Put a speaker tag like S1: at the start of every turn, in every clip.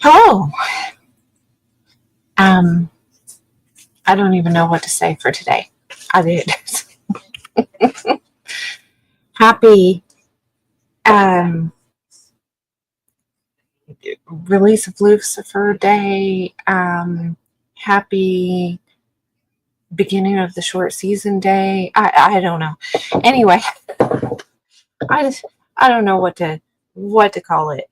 S1: Oh, um, I don't even know what to say for today. I did. Happy um, release of Lucifer Day. Happy beginning of the short season day. I don't know. Anyway, I just I don't know what to call it.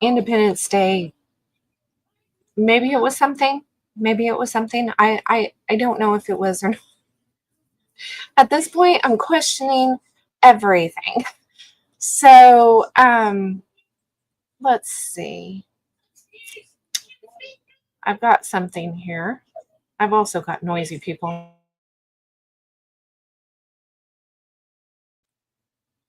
S1: Independence Day. Maybe it was something. Maybe it was something. I don't know if it was or not. At this point, I'm questioning everything. So, let's see. I've got something here. I've also got noisy people.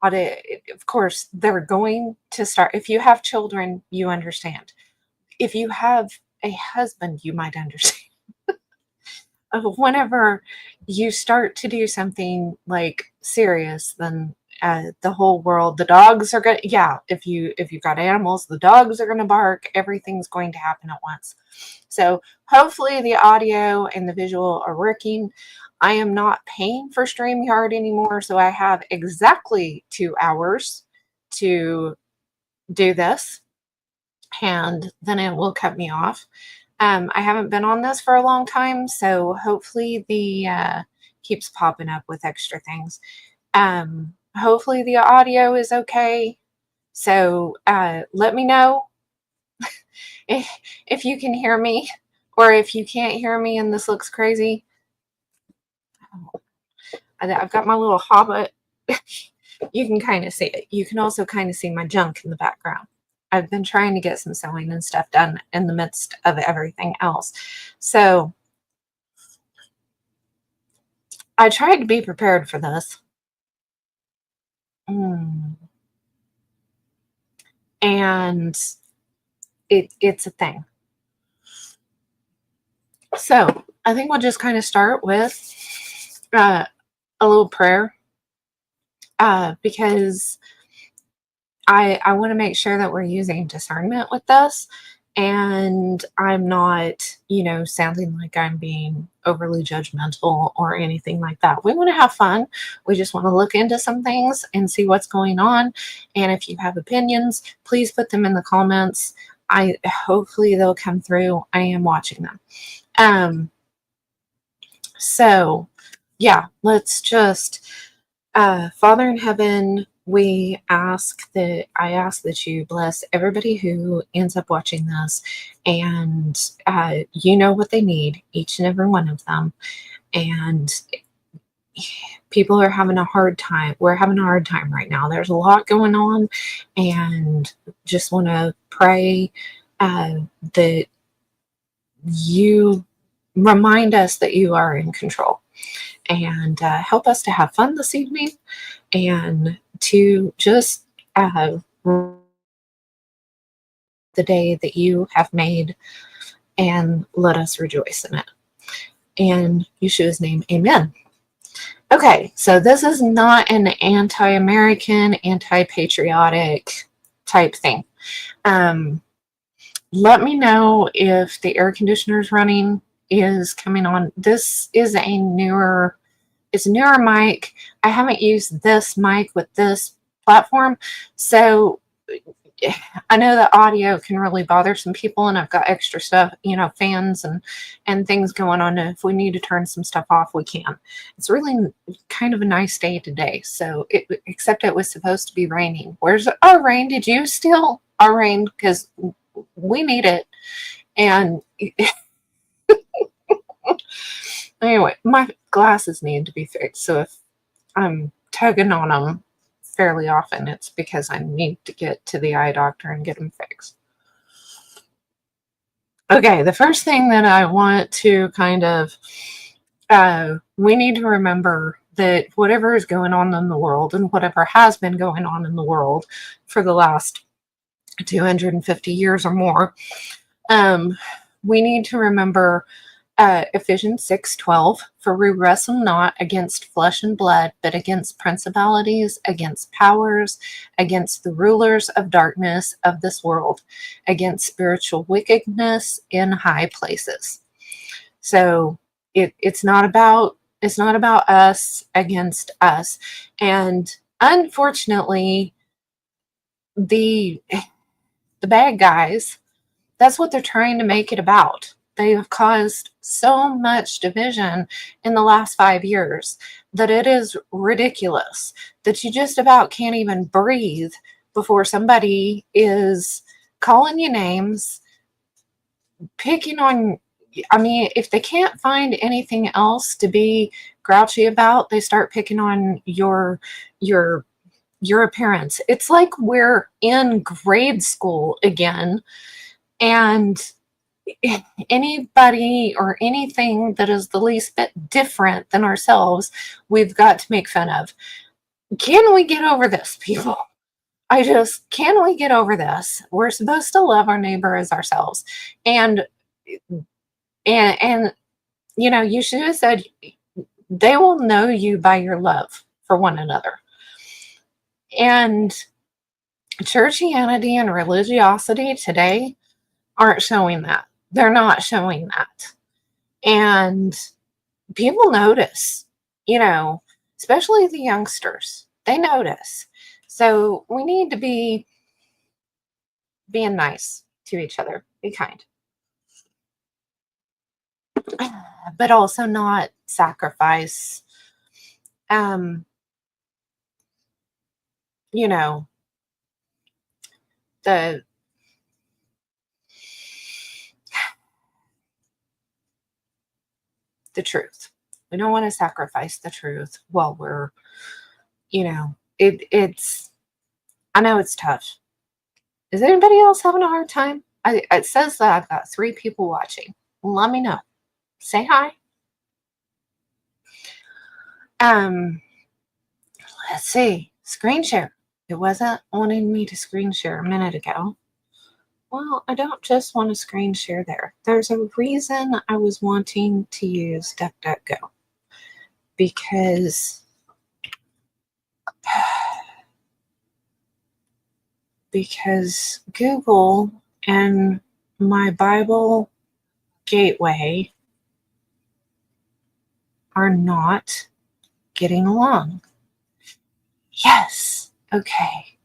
S1: Of course, they're going to start. If you have children, you understand. If you have a husband, you might understand. Whenever you start to do something like serious, then the whole world, the dogs are going. Yeah, if you've got animals, the dogs are going to bark. Everything's going to happen at once. So hopefully the audio and the visual are working. I am not paying for StreamYard anymore, so I have exactly 2 hours to do this, and then it will cut me off. I haven't been on this for a long time, so hopefully the keeps popping up with extra things. Hopefully the audio is okay. So let me know if you can hear me, or if you can't hear me and this looks crazy. I've got my little hobbit. You can kind of see it. You can also kind of see my junk in the background. I've been trying to get some sewing and stuff done in the midst of everything else. So I tried to be prepared for this. And it's a thing. So I think we'll just kind of start with a little prayer, because I want to make sure that we're using discernment with this, and I'm not, sounding like I'm being overly judgmental or anything like that. We want to have fun. We just want to look into some things and see what's going on. And if you have opinions, please put them in the comments. Hopefully they'll come through. I am watching them. So yeah, let's just, Father in heaven, I ask that you bless everybody who ends up watching this, and you know what they need, each and every one of them. And people are having a hard time. We're having a hard time right now. There's a lot going on, and just want to pray that you remind us that you are in control, and help us to have fun this evening, and to just the day that you have made, and let us rejoice in it. In Yeshua's name, amen. Okay, so this is not an anti-American, anti-patriotic type thing. Let me know if the air conditioner is running, is coming on. This is a newer mic. I haven't used this mic with this platform, so I know that audio can really bother some people, and I've got extra stuff, fans and things going on. If we need to turn some stuff off, we can. It's really kind of a nice day today, so except it was supposed to be raining. Where's our rain? Did you steal our rain? Because we need it. And anyway, my glasses need to be fixed, so if I'm tugging on them fairly often, it's because I need to get to the eye doctor and get them fixed. Okay, the first thing that I want to kind of, we need to remember that whatever is going on in the world, and whatever has been going on in the world for the last 250 years or more, we need to remember Ephesians 6:12, for we wrestle not against flesh and blood, but against principalities, against powers, against the rulers of darkness of this world, against spiritual wickedness in high places. So it's not about us against us. And unfortunately, the the bad guys, that's what they're trying to make it about. They have caused so much division in the last 5 years that it is ridiculous that you just about can't even breathe before somebody is calling you names, picking on. I mean, if they can't find anything else to be grouchy about, they start picking on your your appearance. It's like we're in grade school again, and anybody or anything that is the least bit different than ourselves, we've got to make fun of. Can we get over this, people? Can we get over this? We're supposed to love our neighbor as ourselves. And and you should have said, they will know you by your love for one another. And churchianity and religiosity today aren't showing that. They're not showing that. And people notice, especially the youngsters. They notice. So we need to be being nice to each other, be kind, but also not sacrifice, um, you know, the truth. We don't want to sacrifice the truth while we're, it's, I know it's tough. Is anybody else having a hard time? It says that I've got 3 people watching. Let me know. Say hi. Um, let's see. Screen share. It wasn't wanting me to screen share a minute ago. Well, I don't just want to screen share there. There's a reason I was wanting to use DuckDuckGo. Because Google and my Bible gateway are not getting along. Yes. Okay.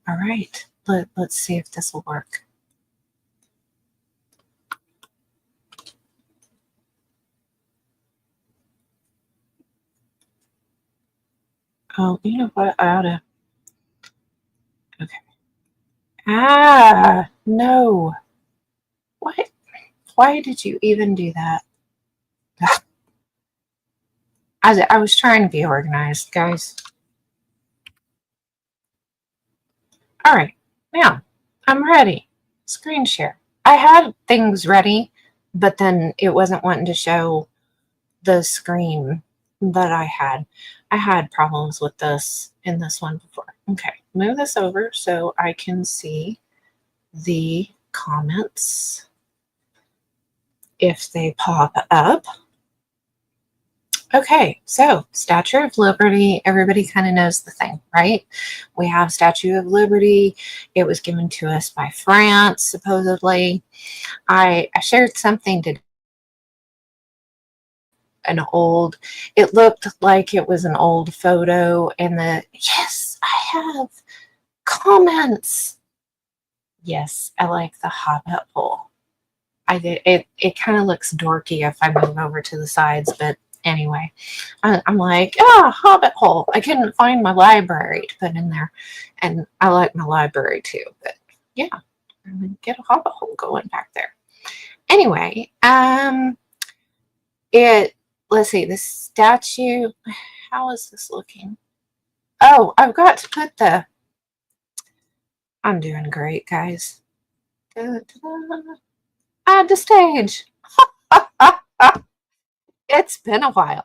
S1: All right. Let's see if this will work. Oh, you know what? I ought to. Okay. No. What? Why did you even do that? I was trying to be organized, guys. All right. Now, I'm ready. Screen share. I had things ready, but then it wasn't wanting to show the screen that I had. I had problems with this in this one before. Okay, move this over so I can see the comments if they pop up. Okay, so Statue of Liberty, everybody kind of knows the thing, right? We have Statue of Liberty. It was given to us by France, supposedly. I shared something to it looked like it was an old photo, and yes, I have comments. Yes, I like the Hobbit hole. I did it kind of looks dorky if I move over to the sides, but anyway, I'm like, Hobbit hole. I couldn't find my library to put in there, and I like my library too, but yeah, I'm gonna get a Hobbit hole going back there. Anyway, let's see, the statue, how is this looking? Oh, I've got to put I'm doing great, guys. Add the stage. It's been a while.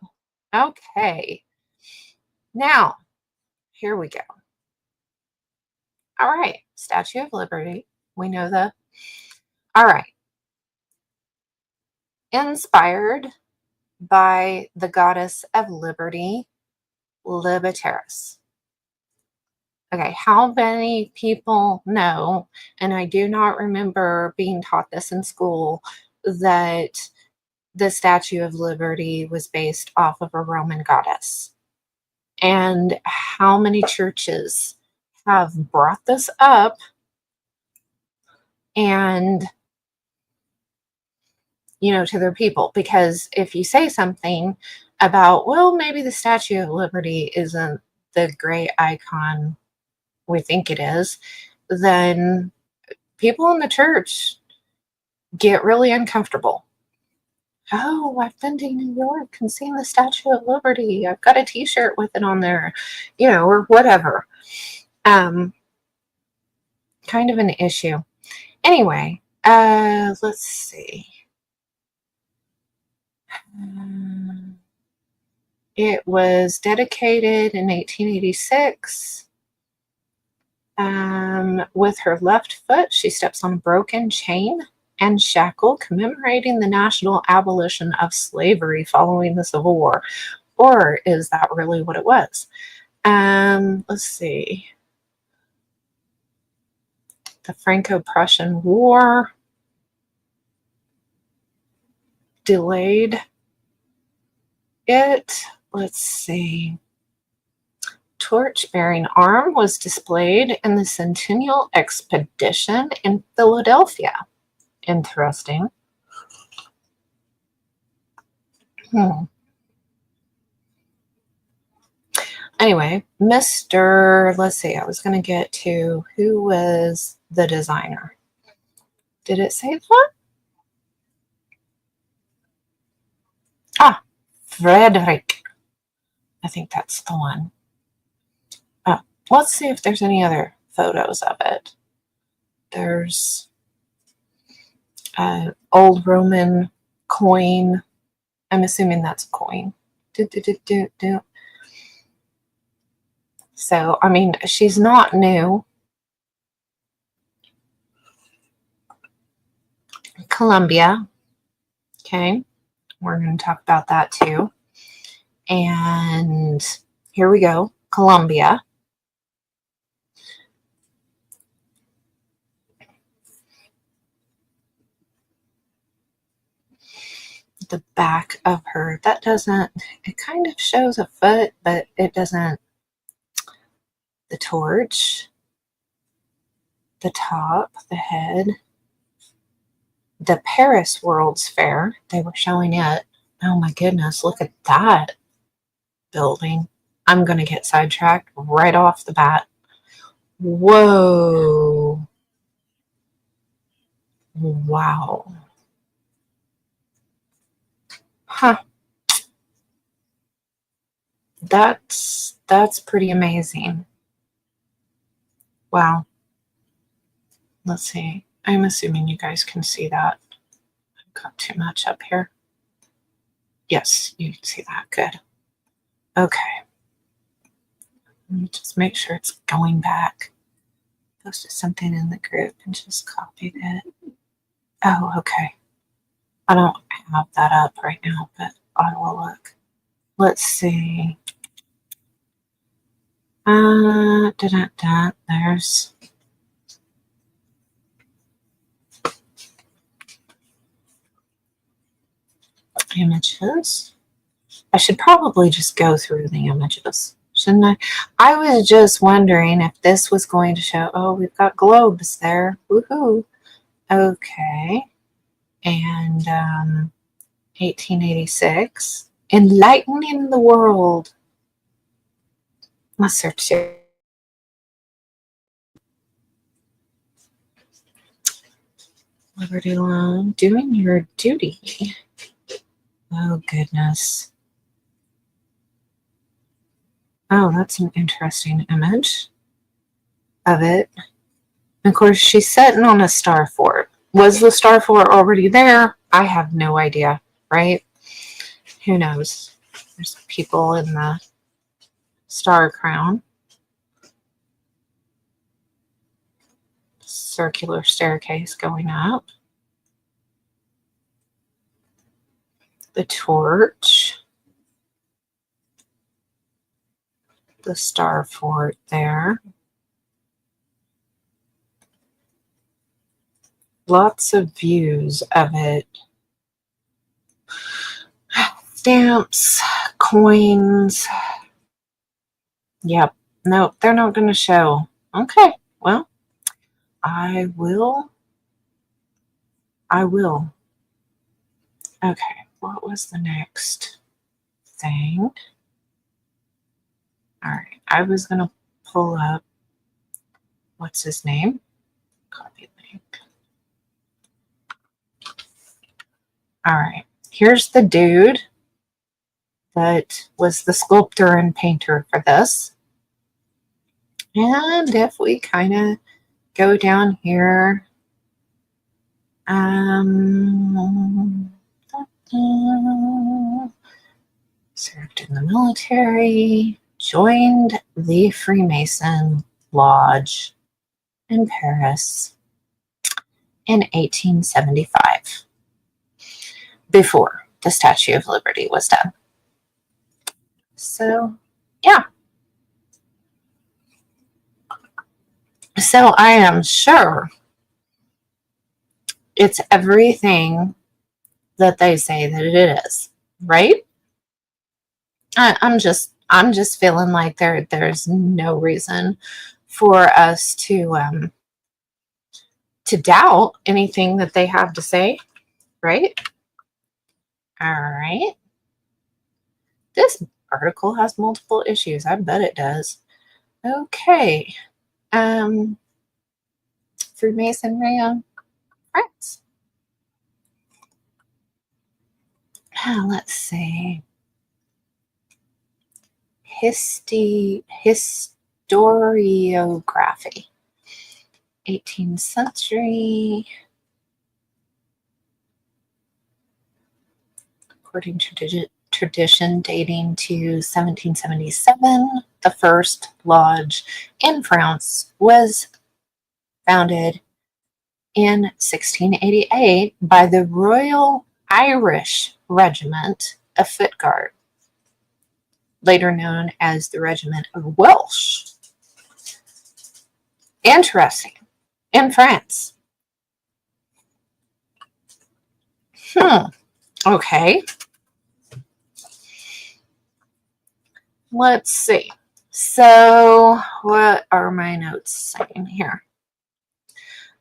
S1: Okay. Now, here we go. All right. Statue of Liberty. We know All right. Inspired by the goddess of liberty, Libertaris. Okay, how many people know, and I do not remember being taught this in school, that the Statue of Liberty was based off of a Roman goddess? And how many churches have brought this up and, to their people? Because if you say something about, well, maybe the Statue of Liberty isn't the great icon we think it is, then people in the church get really uncomfortable. Oh, I've been to New York and seen the Statue of Liberty. I've got a T-shirt with it on there, or whatever. Kind of an issue. Anyway, let's see. It was dedicated in 1886. With her left foot, she steps on a broken chain and shackle, commemorating the national abolition of slavery following the Civil War. Or is that really what it was? Let's see. The Franco-Prussian War delayed it. Let's see. Torch-bearing arm was displayed in the Centennial Expedition in Philadelphia. Interesting. Anyway, let's see, I was going to get to who was the designer. Did it say that? Ah, Frederick. I think that's the one. Let's see if there's any other photos of it. There's an old Roman coin. I'm assuming that's a coin. So, I mean, she's not new. Columbia. Okay. We're going to talk about that too. And here we go. Columbia. The back of her. That doesn't, it kind of shows a foot, but it doesn't. The torch. The top, the head. The Paris World's Fair. They were showing it. Oh my goodness, look at that building. I'm going to get sidetracked right off the bat. Whoa. Wow. Huh. That's pretty amazing. Wow. Let's see. I'm assuming you guys can see that. I've got too much up here. Yes, you can see that. Good. Okay. Let me just make sure it's going back. Posted something in the group and just copied it. Oh, okay. I don't have that up right now, but I will look. Let's see. There's images. I should probably just go through the images, shouldn't I? I was just wondering if this was going to show, oh, we've got globes there. Woohoo. Okay. And 1886. Enlightening the world. Let's search it. Liberty Loan. Doing your duty. Oh, goodness. Oh, that's an interesting image of it. And of course, she's sitting on a star fort. Was the star fort already there? I have no idea, right? Who knows? There's people in the star crown. Circular staircase going up. the torch, the star fort there. Lots of views of it. Stamps, coins. Yep. No, they're not going to show. Okay. Well, I will. Okay. What was the next thing? All right. I was going to pull up. What's his name? Copy link. All right. Here's the dude that was the sculptor and painter for this. And if we kind of go down here, served in the military, joined the Freemason Lodge in Paris in 1875, before the Statue of Liberty was done. So, yeah. So I am sure it's everything that they say that it is, right? I'm just feeling like there's no reason for us to doubt anything that they have to say, right? All right. This article has multiple issues. I bet it does. Okay. Freemasonry on France. Let's see. Historiography. 18th century. According to tradition dating to 1777, the first lodge in France was founded in 1688 by the Royal Irish Regiment of Foot Guard, later known as the Regiment of Welsh. Interesting. In France. Okay. Let's see. So, what are my notes saying here?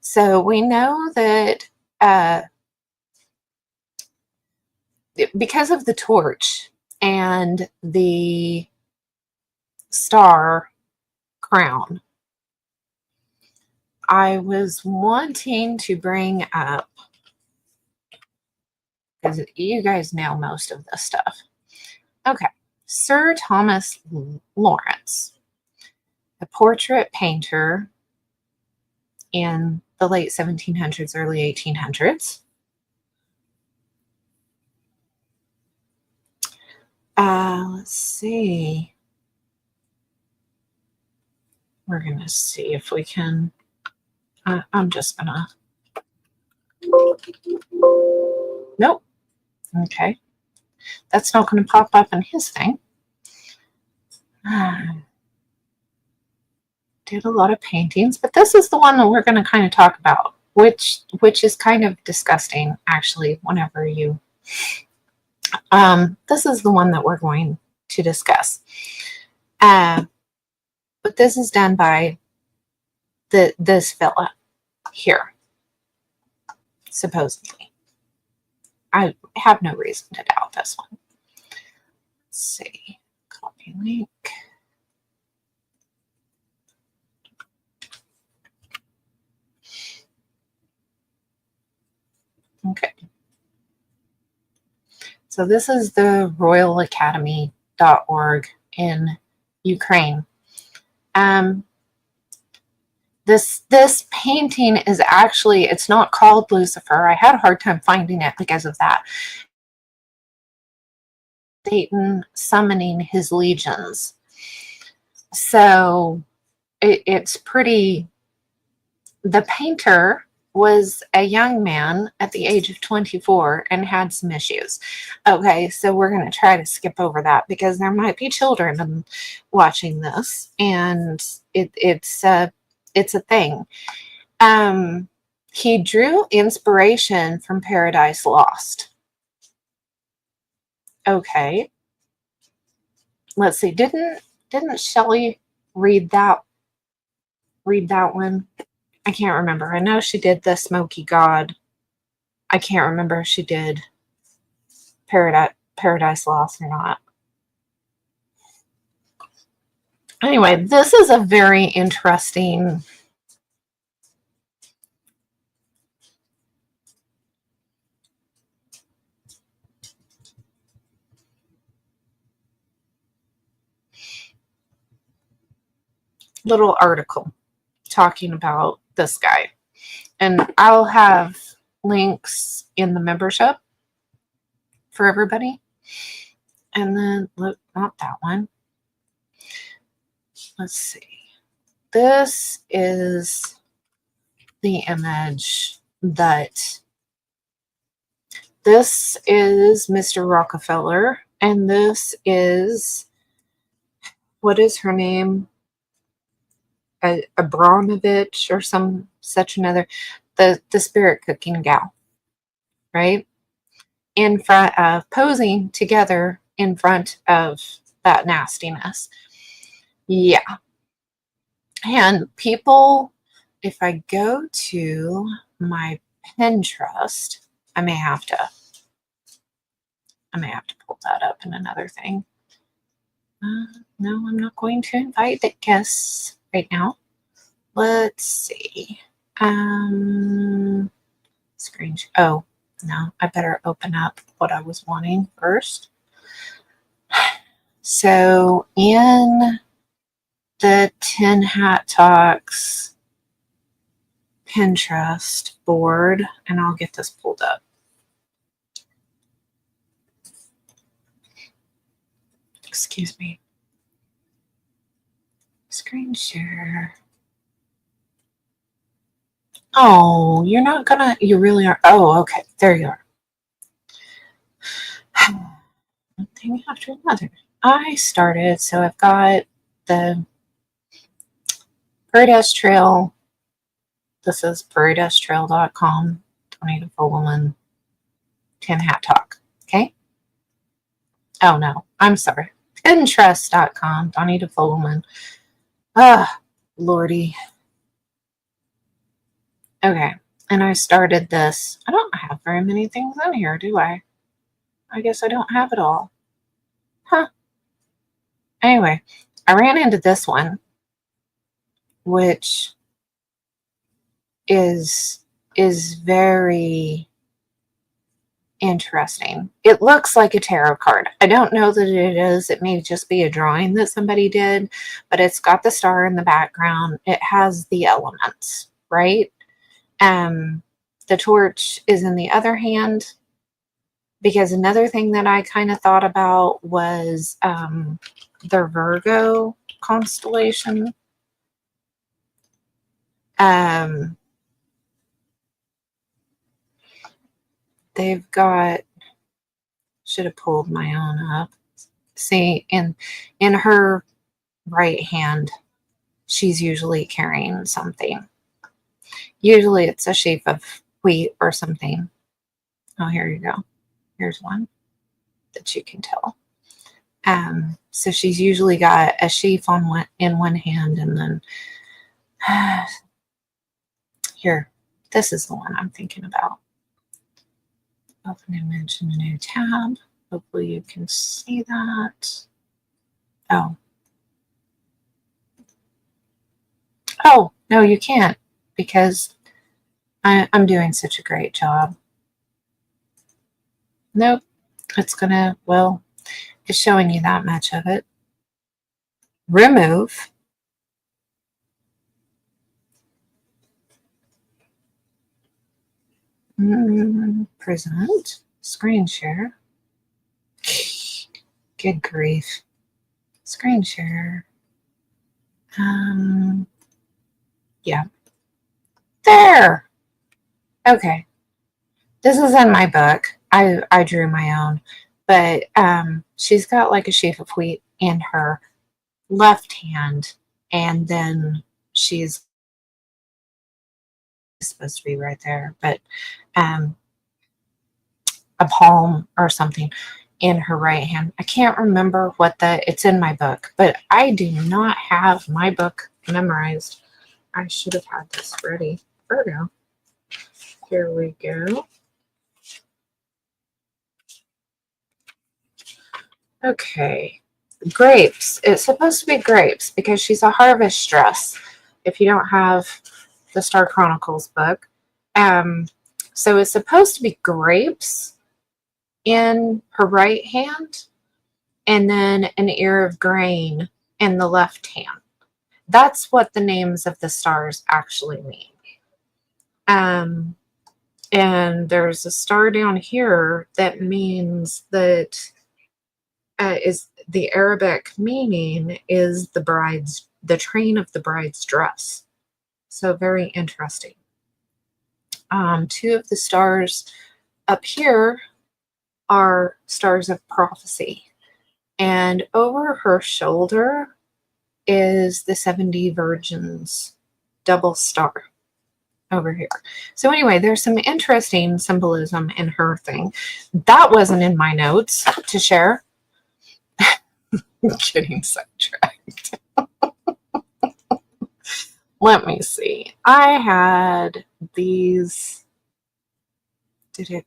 S1: So, we know that because of the torch and the star crown, I was wanting to bring up, because you guys know most of this stuff. Okay. Sir Thomas Lawrence, a portrait painter in the late 1700s, early 1800s. Let's see. We're going to see if we can. I'm just going to. Nope. Okay. That's not going to pop up in his thing. Did a lot of paintings, but this is the one that we're going to kind of talk about, which is kind of disgusting, actually, whenever you... this is the one that we're going to discuss. But this is done by this fella here, supposedly. I have no reason to doubt this one. Let's see. Copy link. Okay. So this is the royalacademy.org in Ukraine. This painting is actually, it's not called Lucifer. I had a hard time finding it because of that. Satan summoning his legions. So it's pretty, the painter was a young man at the age of 24 and had some issues. Okay, so we're going to try to skip over that because there might be children watching this, and it's a thing. He drew inspiration from Paradise Lost. Okay, let's see. Didn't Shelley read that one? I can't remember. I know she did the Smoky God. I can't remember if she did Paradise Lost or not. Anyway, this is a very interesting little article talking about this guy. And I'll have links in the membership for everybody. And then, look, not that one. Let's see. This is the image that this is Mr. Rockefeller, and this is, what is her name? Abramovich or some such another, the spirit cooking gal, right? In front of, posing together in front of that nastiness. Yeah. And people, if I go to my Pinterest, I may have to pull that up in another thing. No, I'm not going to invite the guests right now. Let's see. Screen. Oh, no, I better open up what I was wanting first. So in the Tin Hat Talks Pinterest board, and I'll get this pulled up. Excuse me. Screen share. Oh, you're not gonna, you really are. Oh, okay, there you are. One thing after another. I started, so I've got the Paradise Trail. This is ParadiseTrail.com, Tornado Fogelman, Tin Hat Talk. Okay. Oh no, I'm sorry. Pinterest.com, Donnie DeFogelman. Ah, Lordy. Okay, and I started this. I don't have very many things in here, do I? I guess I don't have it all. Huh. Anyway, I ran into this one, which is very interesting. It looks like a tarot card. I don't know that it is. It may just be a drawing that somebody did, but it's got the star in the background. It has the elements, right? The torch is in the other hand, because another thing that I kind of thought about was the Virgo constellation. They've got, should have pulled my own up. See, in her right hand, she's usually carrying something. Usually it's a sheaf of wheat or something. Oh, here you go. Here's one that you can tell. So she's usually got a sheaf in one hand, and then here, this is the one I'm thinking about. Open image in a new tab. Hopefully you can see that. Oh, no, you can't, because I'm doing such a great job. Nope, it's gonna, well, it's showing you that much of it. Remove. Present. Screen share. Good grief. Screen share. Yeah. There. Okay. This is in my book. I drew my own, but she's got like a sheaf of wheat in her left hand, and then she's supposed to be right there, but um, a palm or something in her right hand. I can't remember what it's in my book, but I do not have my book memorized. I should have had this ready. Virgo. Here we go. Okay. Grapes. It's supposed to be grapes because she's a harvestress. If you don't have the Star Chronicles book. So it's supposed to be grapes in her right hand and then an ear of grain in the left hand. That's what the names of the stars actually mean. And there's a star down here that means that is the Arabic meaning is the train of the bride's dress. So very interesting. Two of the stars up here are stars of prophecy. And over her shoulder is the 70 virgins double star over here. So anyway, there's some interesting symbolism in her thing. That wasn't in my notes to share. I'm getting sidetracked. Let me see. I had these. Da-da-da.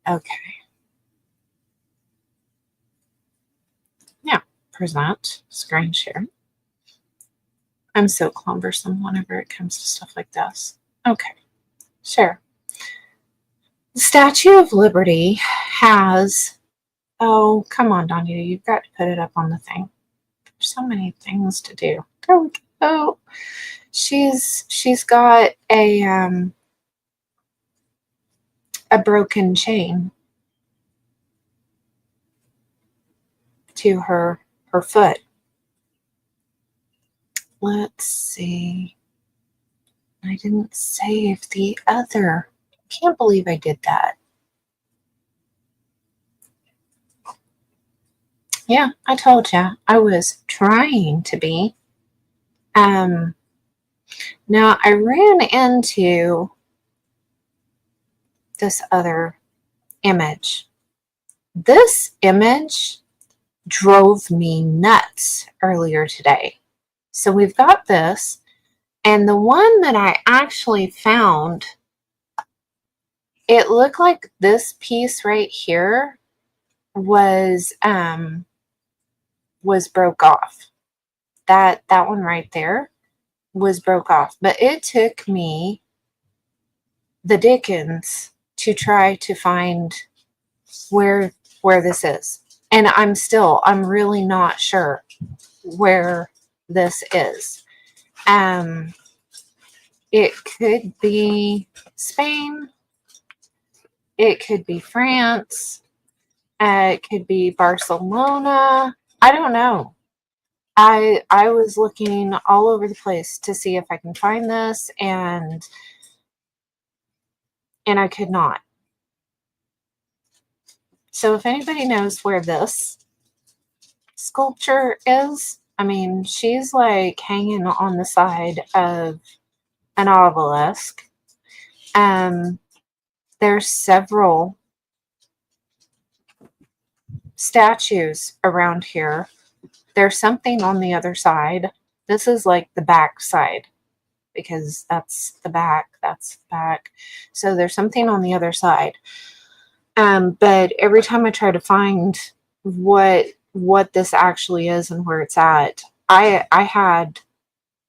S1: Okay. Now, present, screen share. I'm so cumbersome whenever it comes to stuff like this. Okay, share. The Statue of Liberty has, oh, come on, Danya, you've got to put it up on the thing. There's so many things to do. Go, go. She's got a broken chain to her foot. Let's see. I didn't save the other. I can't believe I did that. Yeah, I told you I was trying to be. Now I ran into this other image. This image drove me nuts earlier today. So we've got this, and the one that I actually found, it looked like this piece right here was broke off. That one right there was broke off, but it took me the dickens to try to find where this is, and I'm really not sure where this is. It could be Spain, it could be France, it could be Barcelona. I don't know. I was looking all over the place to see if I can find this, and I could not. So if anybody knows where this sculpture is, I mean, she's like hanging on the side of an obelisk. There's several statues around here. There's something on the other side. This is like the back side because that's the back. So there's something on the other side. But every time I try to find what this actually is and where it's at, I had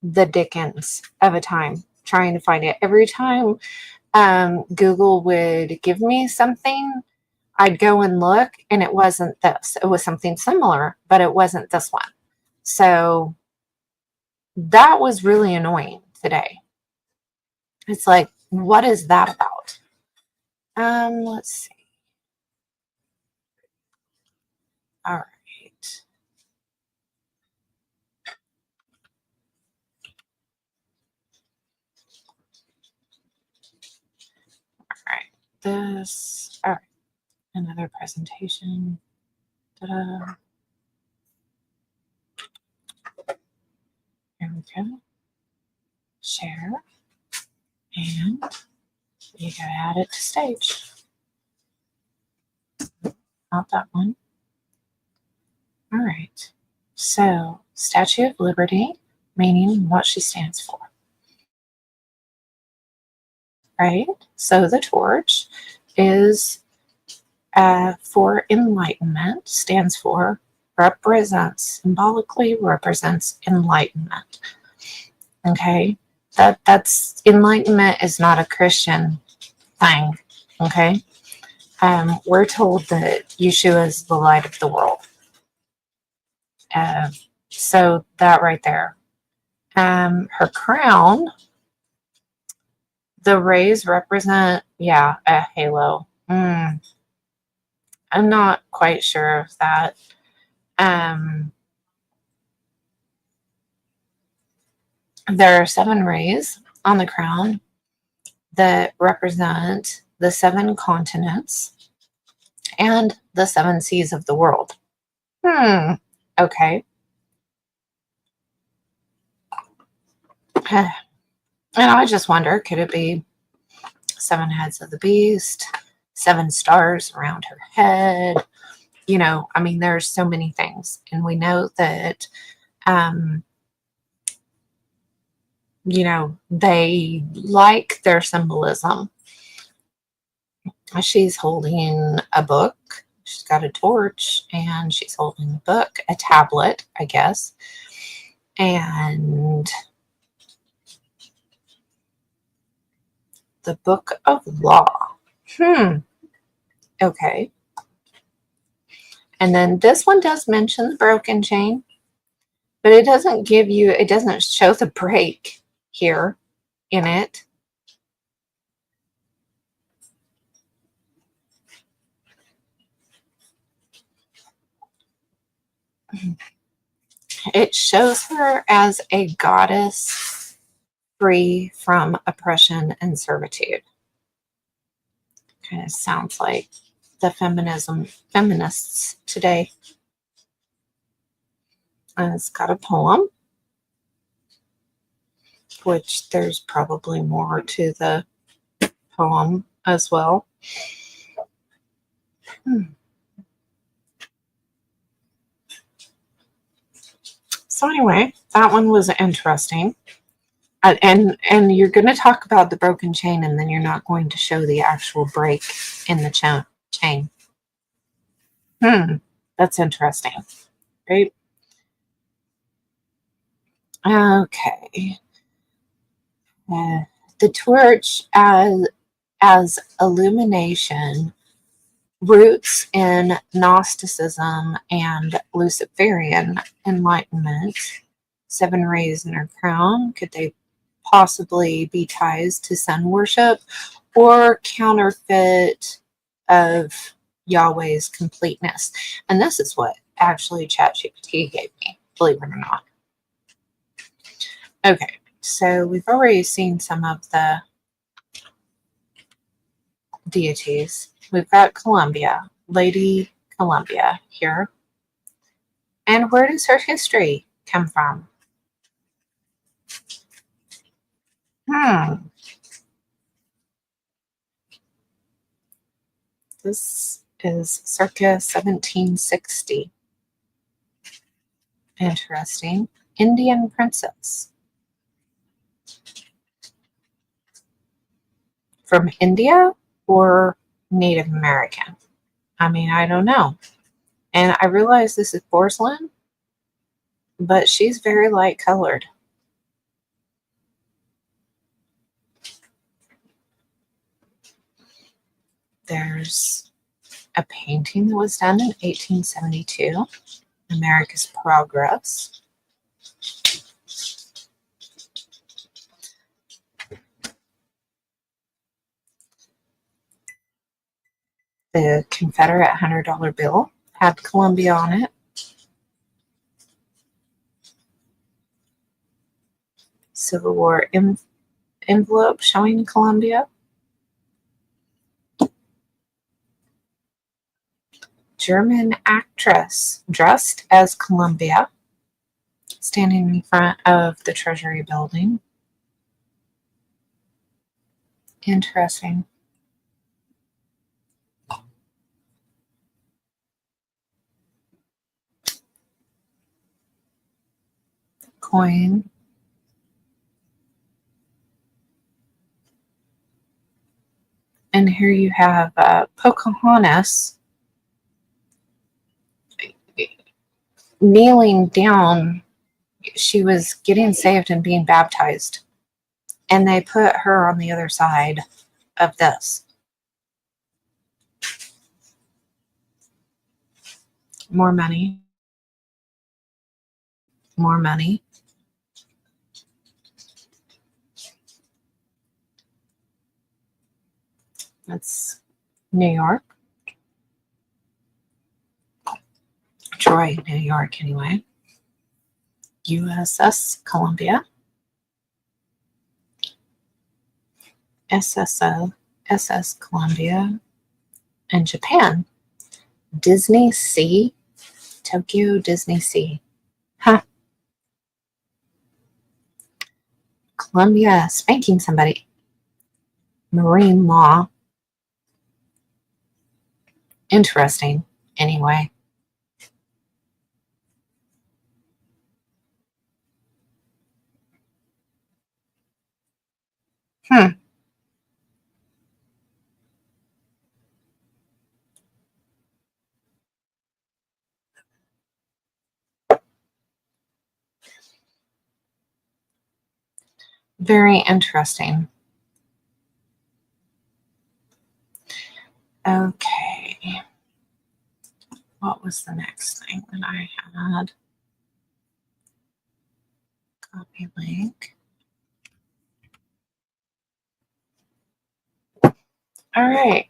S1: the dickens of a time trying to find it. Every time Google would give me something, I'd go and look, and it wasn't this. It was something similar, but it wasn't this one. So that was really annoying today. It's like, what is that about? Let's see. All right. this. All right, another presentation. Ta-da. Here we go. Share. And you gotta add it to stage. Not that one. All right. So, Statue of Liberty, meaning what she stands for. Right? So, the torch is for enlightenment, stands for, symbolically represents enlightenment. Okay? That's enlightenment is not a Christian thing. Okay? We're told that Yeshua is the light of the world. So that right there. Her crown, the rays represent, a halo. I'm not quite sure of that. There are 7 rays on the crown that represent the 7 continents and the 7 seas of the world. Okay. And I just wonder, could it be 7 heads of the beast, 7 stars around her head? There's so many things. And we know that, they like their symbolism. She's holding a book. She's got a torch and she's holding a book, a tablet, I guess. And the Book of Law. Okay. And then this one does mention the broken chain, but it doesn't show the break here in it. It shows her as a goddess free from oppression and servitude. Kind of sounds like the feminists today. And it's got a poem, which there's probably more to the poem as well. So anyway, that one was interesting. And you're going to talk about the broken chain, and then you're not going to show the actual break in the chain. That's interesting, right? Okay. The torch as illumination roots in Gnosticism and Luciferian enlightenment. 7 rays in her crown. Could they possibly be ties to sun worship or counterfeit of Yahweh's completeness? And this is what actually ChatGPT gave me, believe it or not. Okay, so we've already seen some of the deities. We've got Columbia, Lady Columbia here. And where does her history come from? This is circa 1760. Interesting. Indian princess. From India or Native American? I don't know. And I realize this is porcelain, but she's very light colored. There's a painting that was done in 1872, America's Progress. The Confederate $100 bill had Columbia on it. Civil War envelope showing Columbia. German actress dressed as Columbia, standing in front of the Treasury building. Interesting. Coin. And here you have Pocahontas kneeling down. She was getting saved and being baptized. And they put her on the other side of this. More money. More money. That's New York. Troy, New York, anyway. USS Columbia. SS Columbia. And Japan. Disney Sea. Tokyo Disney Sea. Huh. Columbia spanking somebody. Marine law. Interesting, anyway. Very interesting. Okay. What was the next thing that I had? Copy link. All right.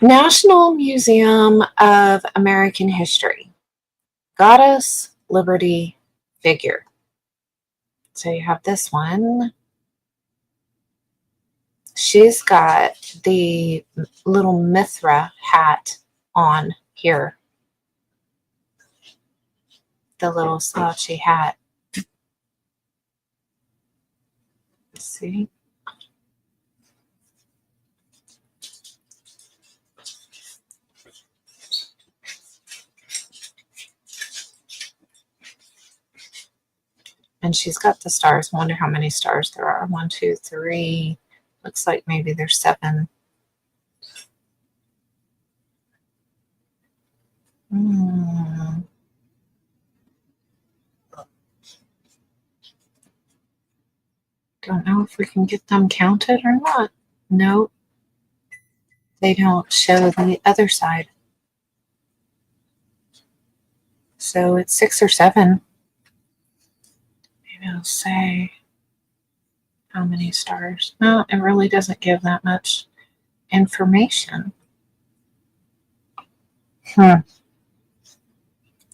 S1: National Museum of American History. Goddess Liberty figure. So you have this one. She's got the little Mithra hat on here. The little slouchy hat. Let's see. And she's got the stars. I wonder how many stars there are. 1, 2, 3. Looks like maybe there's 7. Don't know if we can get them counted or not. Nope. They don't show the other side. So it's 6 or 7. Maybe I'll say how many stars. No, it really doesn't give that much information. Her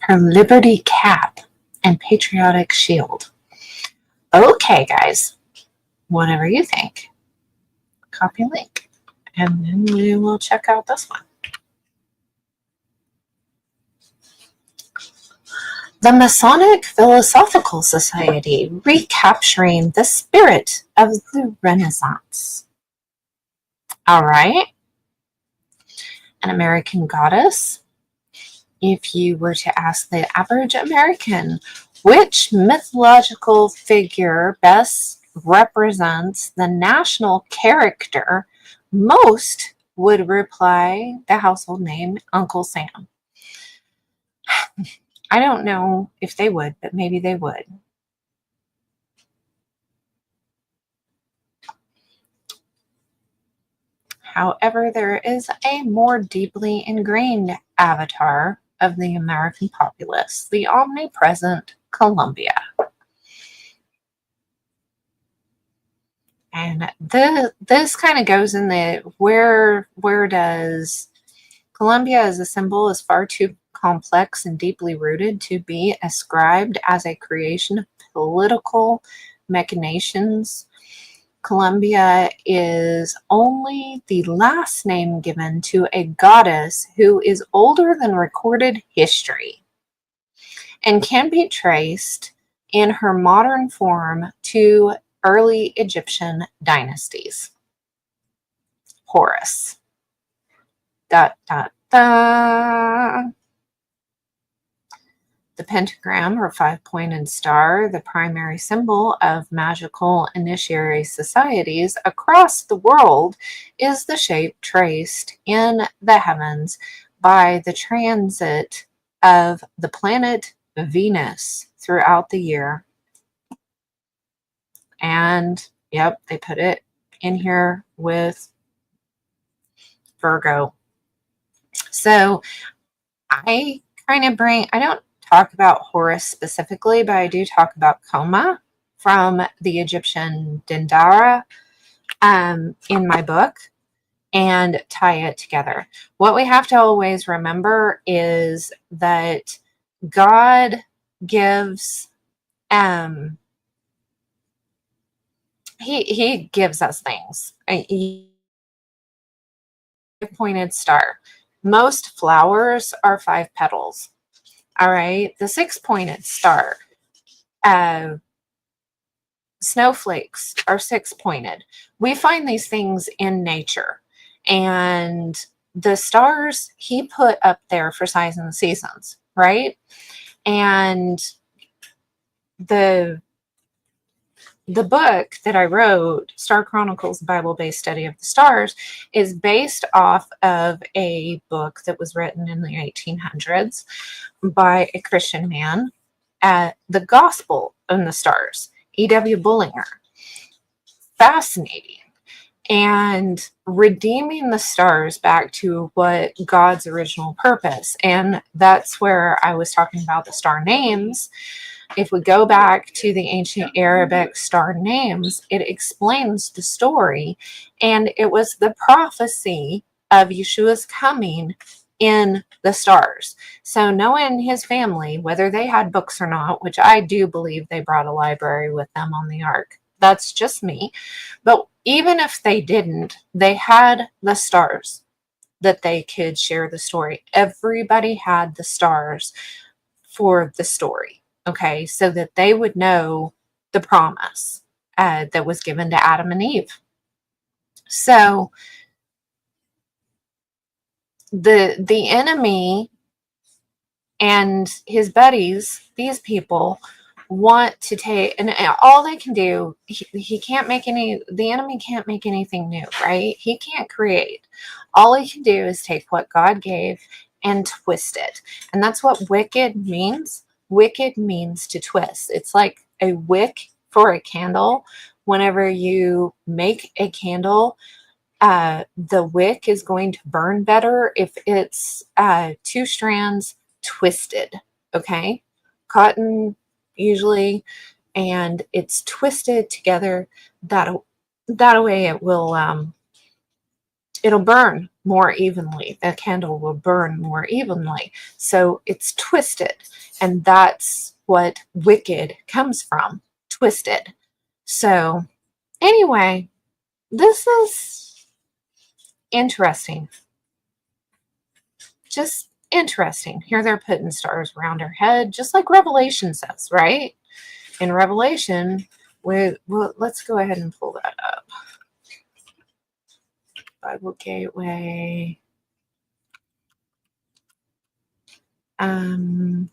S1: Liberty cap and patriotic shield. Okay, guys. Whatever you think. Copy link. And then we will check out this one. The Masonic Philosophical Society, recapturing the spirit of the Renaissance. All right. An American goddess. If you were to ask the average American, which mythological figure best represents the national character, most would reply the household name Uncle Sam. I don't know if they would, but maybe they would. However, there is a more deeply ingrained avatar of the American populace, the omnipresent Columbia. And this kind of goes in the where does Columbia as a symbol is far too complex and deeply rooted to be ascribed as a creation of political machinations Columbia is only the last name given to a goddess who is older than recorded history and can be traced in her modern form to early Egyptian dynasties. Horus. Dot, dot, dot. The pentagram, or five-pointed star, the primary symbol of magical initiatory societies across the world, is the shape traced in the heavens by the transit of the planet Venus throughout the year. And, yep, they put it in here with Virgo. So I I don't talk about Horus specifically, but I do talk about Coma from the Egyptian Dendara in my book and tie it together. What we have to always remember is that God gives, he gives us things. Pointed star. Most flowers are 5 petals. All right. The 6-pointed star. Snowflakes are 6-pointed. We find these things in nature. And the stars he put up there for signs and the seasons, right? And the book that I wrote, Star Chronicles, Bible-based study of the stars, is based off of a book that was written in the 1800s by a Christian man, The Gospel in the Stars, E.W. Bullinger. Fascinating. And redeeming the stars back to what God's original purpose. And that's where I was talking about the star names. If we go back to the ancient Arabic star names, it explains the story. And it was the prophecy of Yeshua's coming in the stars. So Noah and his family, whether they had books or not, which I do believe they brought a library with them on the ark. That's just me. But even if they didn't, they had the stars that they could share the story. Everybody had the stars for the story, okay, so that they would know the promise that was given to Adam and Eve. So the enemy and his buddies, these people, want to take, and all they can do, he can't make the enemy can't make anything new, right? He can't create. All he can do is take what God gave and twist it. And that's what wicked means. Wicked means to twist. It's like a wick for a candle. Whenever you make a candle, the wick is going to burn better if it's 2 strands twisted, okay? Cotton usually, and it's twisted together. That way it will it'll burn more evenly. The candle will burn more evenly. So it's twisted, and that's what wicked comes from, twisted. So anyway, this is interesting. Just interesting. Here they're putting stars around her head, just like Revelation says, right? In Revelation, let's go ahead and pull that up. Bible Gateway. Let's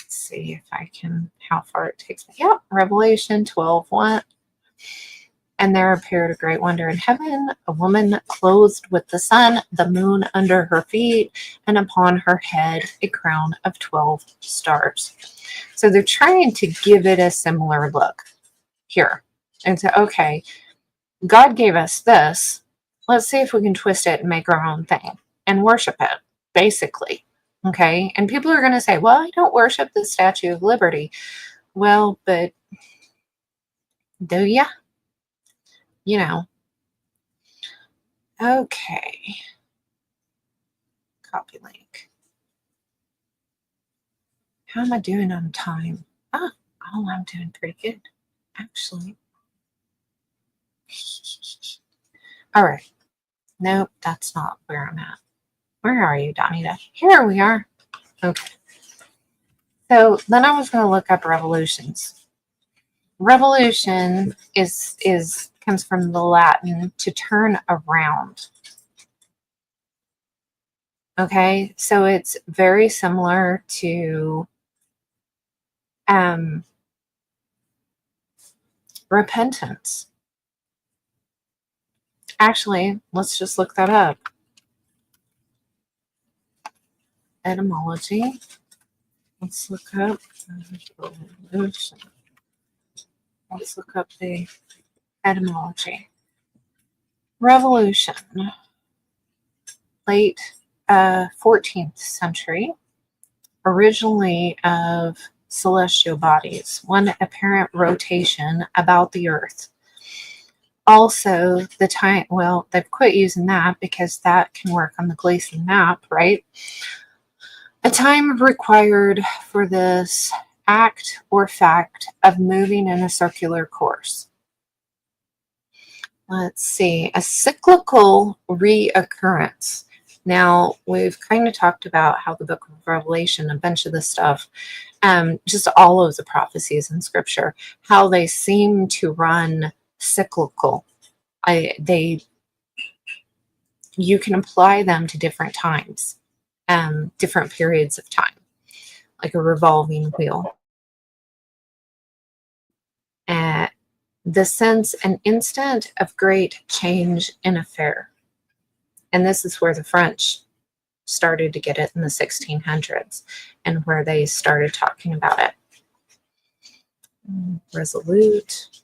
S1: see if I can, how far it takes me. Yep, Revelation 12:1. And there appeared a great wonder in heaven, a woman clothed with the sun, the moon under her feet, and upon her head a crown of 12 stars. So they're trying to give it a similar look here. And so, okay, God gave us this. Let's see if we can twist it and make our own thing and worship it, basically. Okay. And people are going to say, well, I don't worship the Statue of Liberty. Well, but do ya? You know. Okay. Copy link. How am I doing on time? Oh, I'm doing pretty good, actually. All right. Nope, that's not where I'm at. Where are you, Donita? Here we are. Okay. So then I was going to look up revolutions. Revolution is comes from the Latin to turn around. Okay, so it's very similar to repentance. Actually, let's just look that up. Etymology. Let's look up revolution. Let's look up the etymology. Revolution. Late 14th century. Originally of celestial bodies, one apparent rotation about the earth. Also, the time, well, they've quit using that because that can work on the Gleason map, right? A time required for this act or fact of moving in a circular course. Let's see, a cyclical reoccurrence. Now, we've kind of talked about how the book of Revelation, a bunch of the stuff, just all of the prophecies in scripture, how they seem to run cyclical. You can apply them to different times, different periods of time, like a revolving wheel. The sense an instant of great change in affair. And this is where the French started to get it in the 1600s and where they started talking about it. Resolute,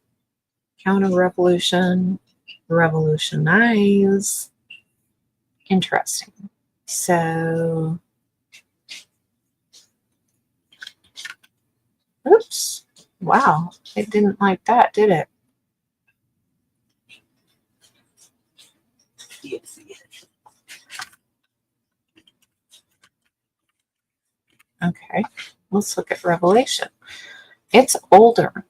S1: counter-revolution, revolutionize. Interesting. So, oops. Wow. It didn't like that, did it? Okay. Let's look at Revelation. It's older.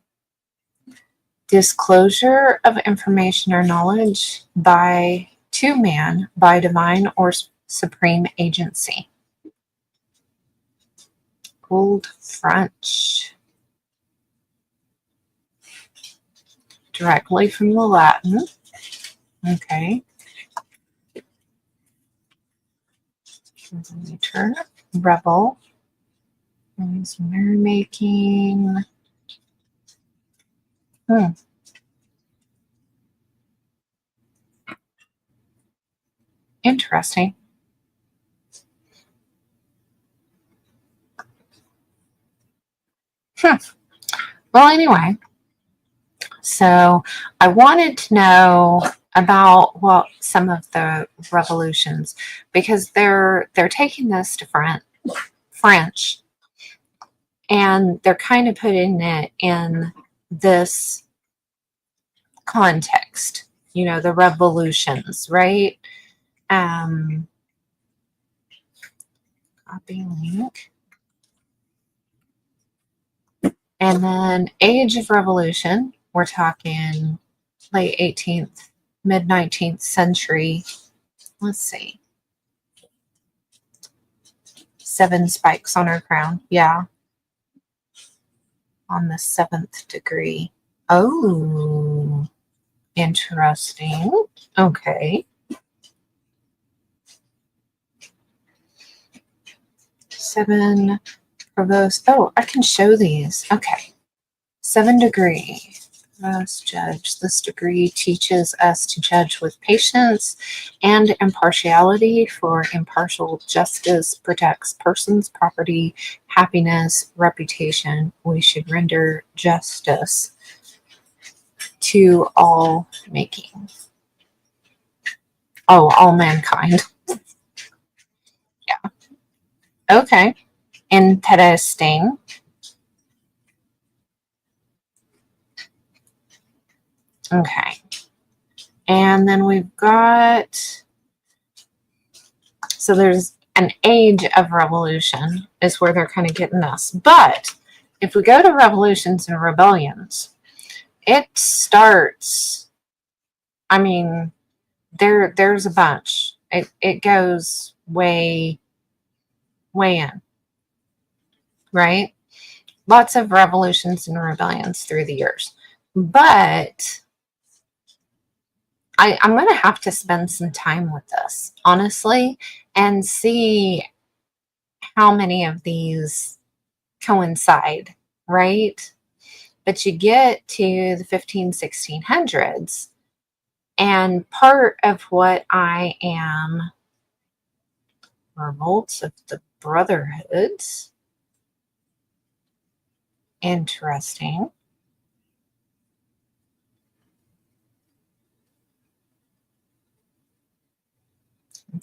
S1: Disclosure of information or knowledge to man by divine or supreme agency. Old French. Directly from the Latin. Okay. Later. Revel. Merrymaking. Interesting. Well, anyway, so I wanted to know about what some of the revolutions, because they're taking this to French, and they're kind of putting it in this context, the revolutions, right? Copy link. And then Age of Revolution, we're talking late 18th, mid 19th century. Let's see. 7 spikes on her crown. Yeah. On the 7th degree. Oh, interesting. Okay. 7 provost. Oh, I can show these. Okay. 7 degree. Provost judge. This degree teaches us to judge with patience and impartiality, for impartial justice protects persons, property, happiness, reputation. We should render justice to all making. Oh, all mankind. Yeah. Okay. Interesting. Okay. And then we've got, so there's an age of revolution is where they're kind of getting us. But if we go to revolutions and rebellions, it starts I mean, there's a bunch. It goes way in, right? Lots of revolutions and rebellions through the years. But I'm going to have to spend some time with this, honestly, and see how many of these coincide, right? But you get to the 1600s, and part of what I am, revolts of the brotherhoods, interesting.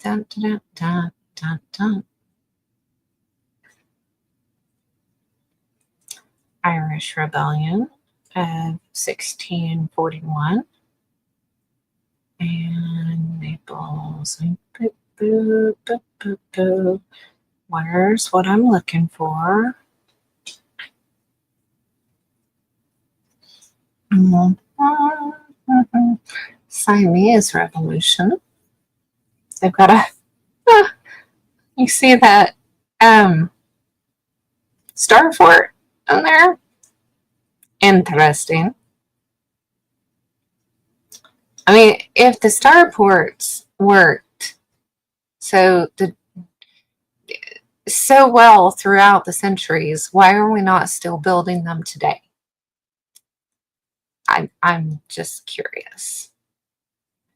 S1: Dun, dun, dun, dun, dun. Irish Rebellion of 1641. And Naples. Boo, boo, boo, boo, boo. Where's what I'm looking for? Siamese Revolution. They've got a. You see that star fort in there? Interesting. I mean, if the starports worked so well throughout the centuries, why are we not still building them today? I'm just curious.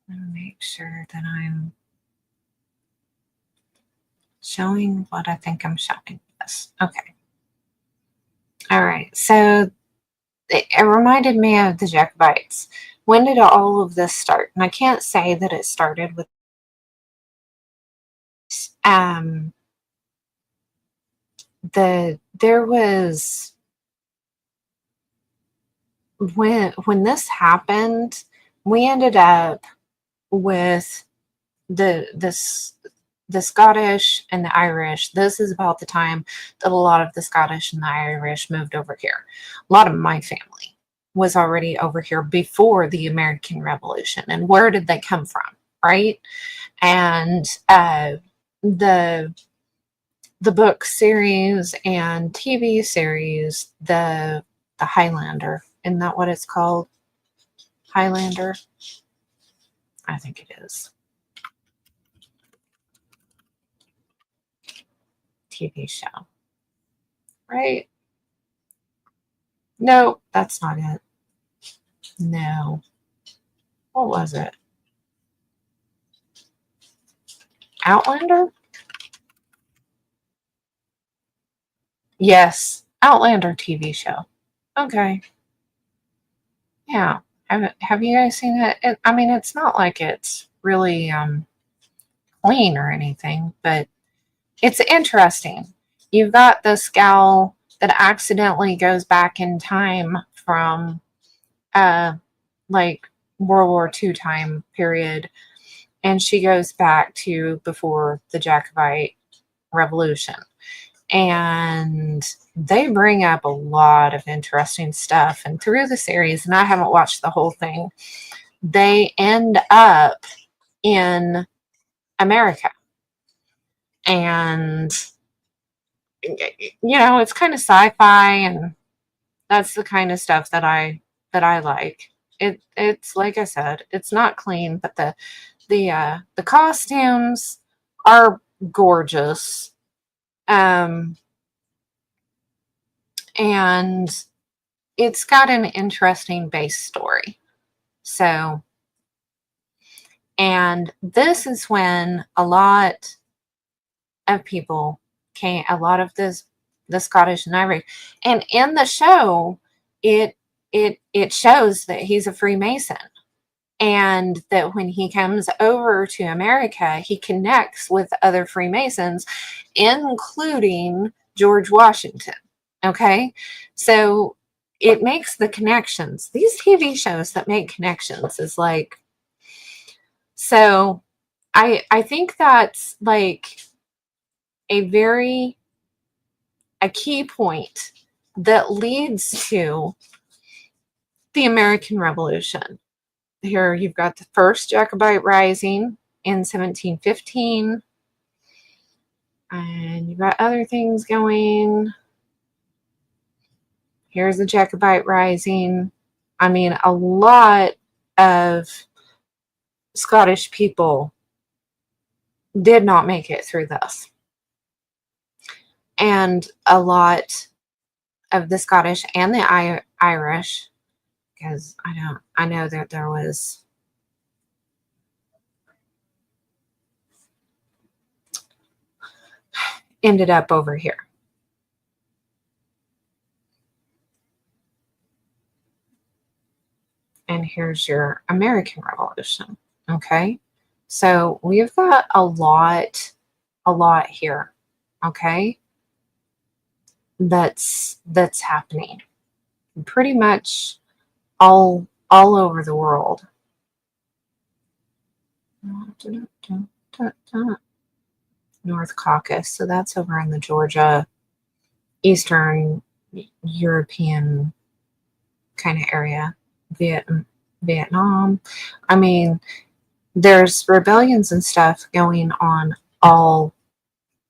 S1: I'm gonna make sure that I'm showing what I think I'm showing. Yes. Okay. All right. So it reminded me of the Jacobites. When did all of this start? And I can't say that it started with um there was when this happened, we ended up with the Scottish and the Irish. This is about the time that a lot of the Scottish and the Irish moved over here. A lot of my family was already over here before the American Revolution. And where did they come from, right? And the book series and TV series, the Highlander, isn't that what it's called? Highlander? I think it is. TV show. Right? No, that's not it. No. What was it? Outlander? Yes. Outlander TV show. Okay. Yeah. Have you guys seen it? I mean, it's not like it's really clean or anything, but it's interesting. You've got this gal that accidentally goes back in time from like World War II time period, and she goes back to before the Jacobite Revolution. And they bring up a lot of interesting stuff. And through the series, and I haven't watched the whole thing, they end up in America. And, it's kind of sci-fi, and that's the kind of stuff that I like. It's like I said, it's not clean, but the costumes are gorgeous. And it's got an interesting base story. So, and this is when a lot of people came, a lot of the Scottish and Irish, and in the show, it shows that he's a Freemason, and that when he comes over to America, he connects with other Freemasons, including George Washington. Okay, so it makes the connections. These TV shows that make connections is like, so I think that's like a key point that leads to the American Revolution. Here you've got the first Jacobite Rising in 1715. And you've got other things going. Here's the Jacobite Rising. I mean, a lot of Scottish people did not make it through this. And a lot of the Scottish and the Irish, because I know that there was ended up over here. And here's your American Revolution. Okay. So we've got a lot here. Okay. That's happening pretty much all over the world. North Caucasus. So that's over in the Georgia, Eastern European kind of area. Vietnam. I mean, there's rebellions and stuff going on all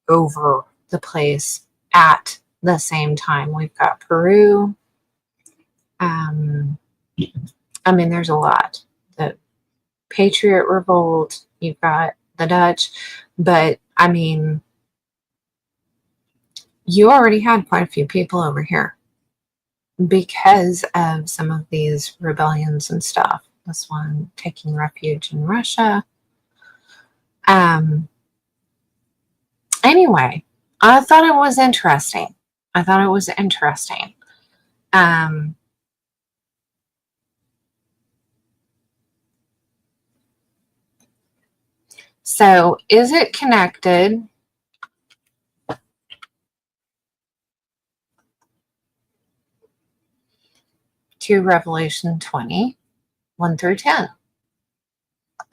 S1: over the place at the same time. We've got Peru. I mean, there's a lot. The Patriot Revolt, you've got the Dutch, but I mean, you already had quite a few people over here because of some of these rebellions and stuff. This one taking refuge in Russia. Anyway, I thought it was interesting. So is it connected to Revelation 20, 1 through 10?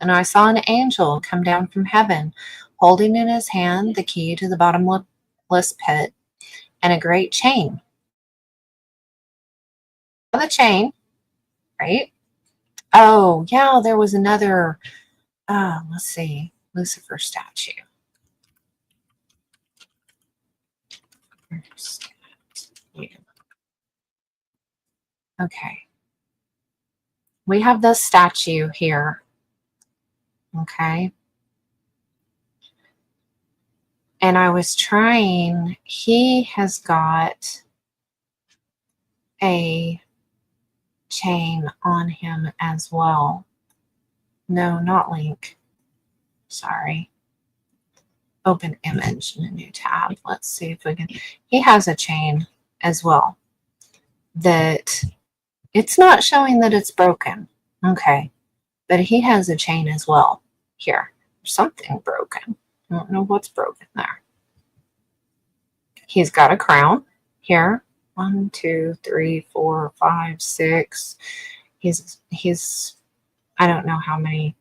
S1: And I saw an angel come down from heaven, holding in his hand the key to the bottomless pit and a great chain. The chain, right? Oh, yeah, there was another, let's see, Lucifer statue. Okay. We have this statue here. Okay. And I was trying, he has got a chain on him as well. No, not link. Sorry. Open image in a new tab. Let's see if we can. He has a chain as well. That it's not showing that it's broken. Okay. But he has a chain as well. Here. There's something broken. I don't know what's broken there. He's got a crown here. 1, 2, 3, 4, 5, 6. He's I don't know how many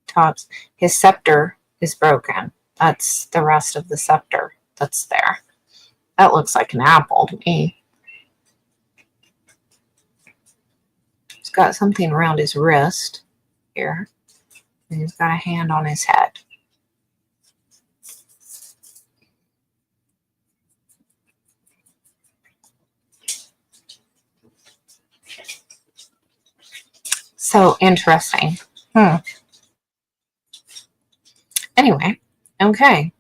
S1: tops. His scepter is broken. That's the rest of the scepter that's there. That looks like an apple to me. He's got something around his wrist here. And he's got a hand on his head. So interesting. Anyway, okay.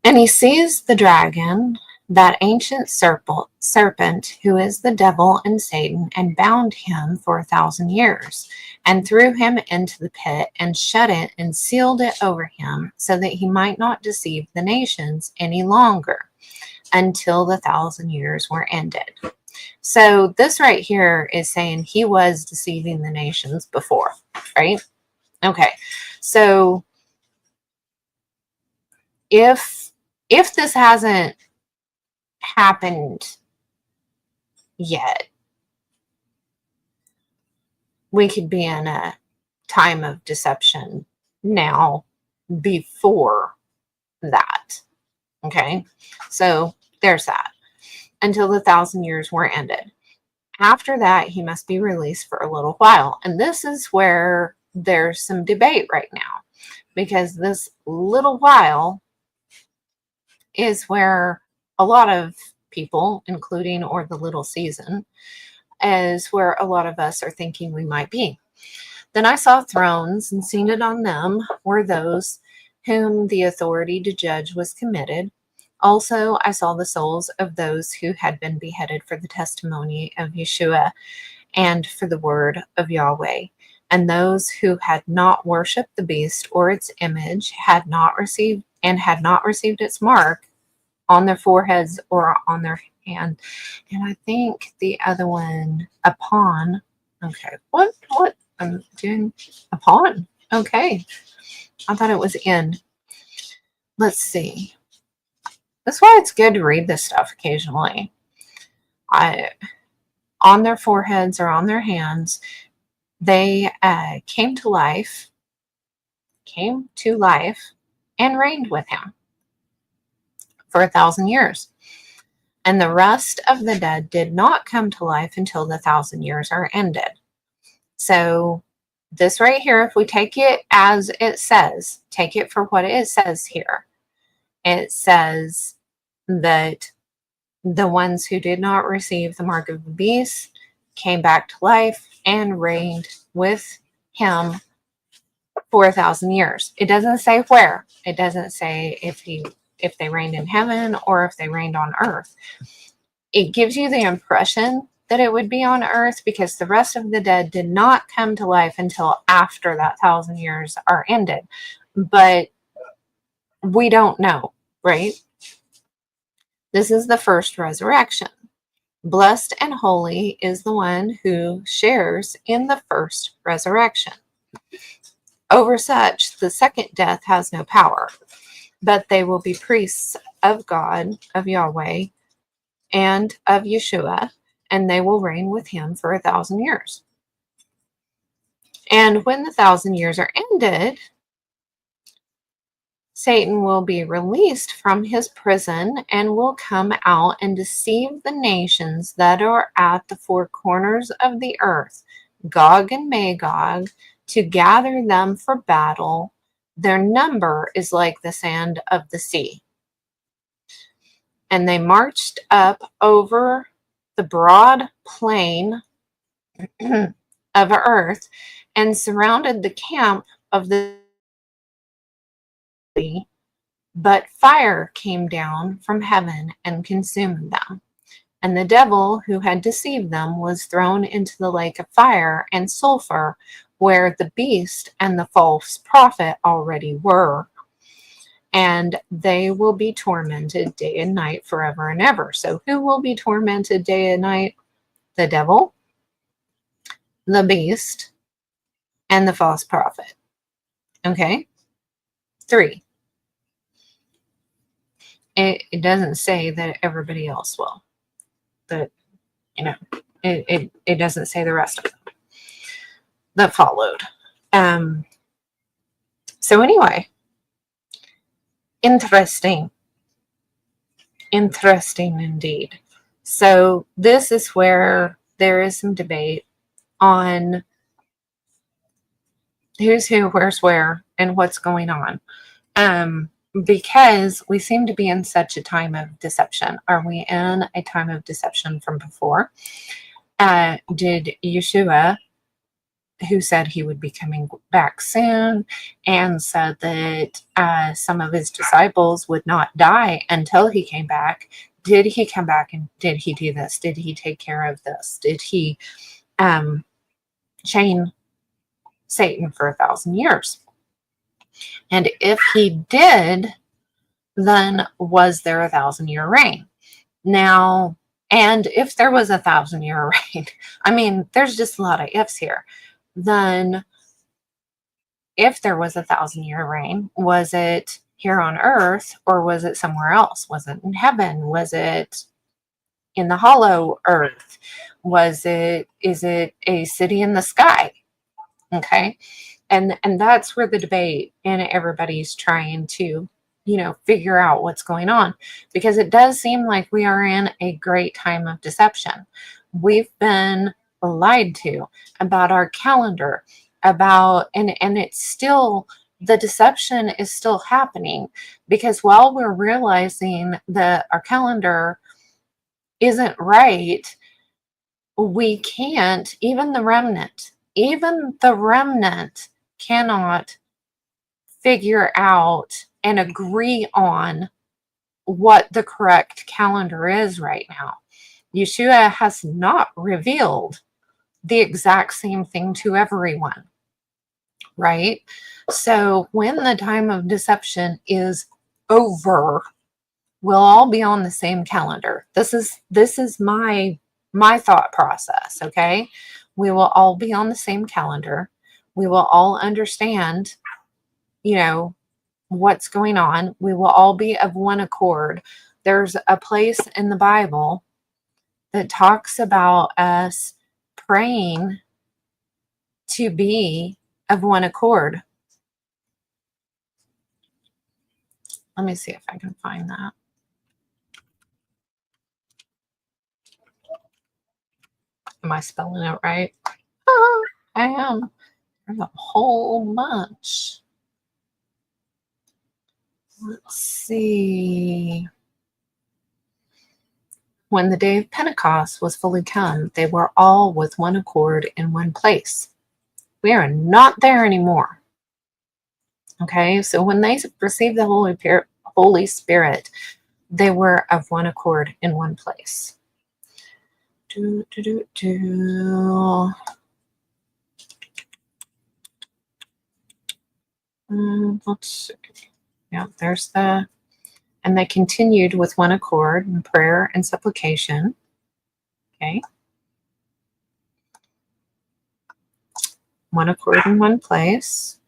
S1: And he sees the dragon, that ancient serpent, who is the devil and Satan, and bound him for 1,000 years, and threw him into the pit, and shut it, and sealed it over him, so that he might not deceive the nations any longer, until the 1,000 years were ended. So this right here is saying he was deceiving the nations before, right? Okay, so if this hasn't happened yet, we could be in a time of deception now before that. Okay, so there's that. Until the 1,000 years were ended. After that, he must be released for a little while. And this is where there's some debate right now, because this little while is where a lot of people, including or the little season, is where a lot of us are thinking we might be. Then I saw thrones, and seated on them were those whom the authority to judge was committed. Also, I saw the souls of those who had been beheaded for the testimony of Yeshua and for the word of Yahweh. And those who had not worshipped the beast or its image had not received its mark on their foreheads or on their hand. And I think the other one, upon. Okay, what I'm doing upon. Okay, I thought it was in. Let's see. That's why it's good to read this stuff occasionally. On their foreheads or on their hands, they came to life, and reigned with him for 1,000 years. And the rest of the dead did not come to life until the 1,000 years are ended. So this right here, if we take it as it says, take it for what it says here. It says that the ones who did not receive the mark of the beast came back to life and reigned with him for 1,000 years. It doesn't say where. It doesn't say if they reigned in heaven or if they reigned on earth. It gives you the impression that it would be on earth because the rest of the dead did not come to life until after that 1,000 years are ended. But we don't know, right? This is the first resurrection. Blessed and holy is the one who shares in the first resurrection. Over such, the second death has no power, but they will be priests of God, of Yahweh, and of Yeshua, and they will reign with him for 1,000 years. And when the 1,000 years are ended, Satan will be released from his prison and will come out and deceive the nations that are at the four corners of the earth, Gog and Magog, to gather them for battle. Their number is like the sand of the sea. And they marched up over the broad plain of earth and surrounded the camp of the city, but fire came down from heaven and consumed them. And the devil who had deceived them was thrown into the lake of fire and sulfur, where the beast and the false prophet already were. And they will be tormented day and night forever and ever. So who will be tormented day and night? The devil, the beast, and the false prophet. Okay? 3. It doesn't say that everybody else will. But, it doesn't say the rest of them that followed. So anyway, interesting indeed. So this is where there is some debate on who's who, where's where, and what's going on. Because we seem to be in such a time of deception. Are we in a time of deception from before? Did Yeshua, who said he would be coming back soon and said that some of his disciples would not die until he came back, did he come back and did he do this? Did he take care of this? Did he chain Satan for 1,000 years? And if he did, then was there a 1,000-year reign? Now, and if there was a 1,000-year reign, I mean, there's just a lot of ifs here. Then if there was a 1,000-year reign, was it here on earth or was it somewhere else? Was it in heaven? Was it in the hollow earth? Is it a city in the sky? Okay. And that's where the debate and everybody's trying to, figure out what's going on, because it does seem like we are in a great time of deception. We've been lied to about our calendar, about, and it's still, the deception is still happening, because while we're realizing that our calendar isn't right, we can't, even the remnant cannot figure out and agree on what the correct calendar is right now. Yeshua has not revealed the exact same thing to everyone, right? So when the time of deception is over, we'll all be on the same calendar. This is my thought process, okay? We will all be on the same calendar. We will all understand, you know, what's going on. We will all be of one accord. There's a place in the Bible that talks about us praying to be of one accord. Let me see if I can find that. Am I spelling it right? I am. There's a whole bunch. Let's see. When the day of Pentecost was fully come, they were all with one accord in one place. We are not there anymore. Okay, so when they received the Holy Spirit, they were of one accord in one place. Let's see. Yeah, there's the, and they continued with one accord in prayer and supplication. Okay. One accord in one place.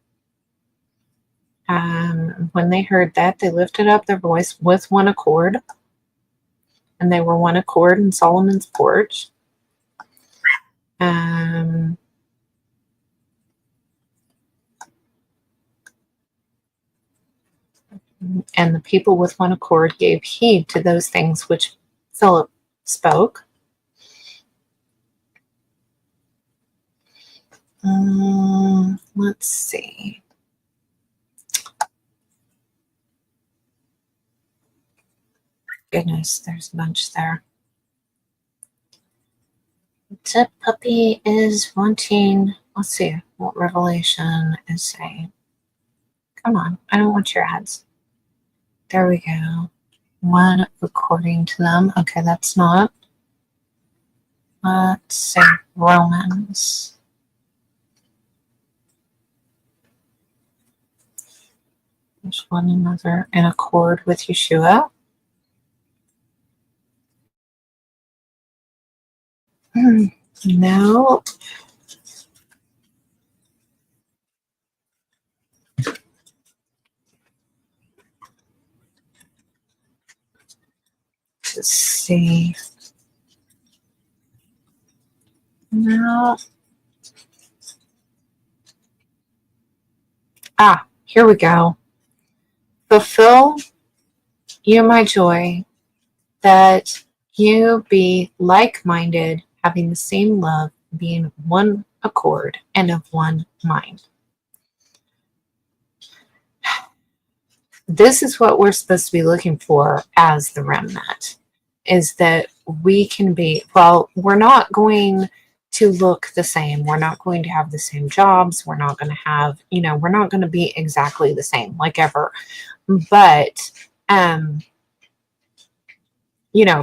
S1: When they heard that, they lifted up their voice with one accord, and they were one accord in Solomon's porch. And the people with one accord gave heed to those things which Philip spoke. Let's see. Goodness, there's a bunch there. The puppy is wanting, let's see what Revelation is saying. Come on, I don't want your ads. There we go. One according to them. Okay, that's not. Let's say Romans. There's one another in accord with Yeshua. No. Let's see. No. Here we go. Fulfill you my joy, that you be like-minded, having the same love, being one accord and of one mind. This is what we're supposed to be looking for as the remnant, is that we can be, well, we're not going to look the same. We're not going to have the same jobs. We're not going to have, we're not going to be exactly the same like ever. But,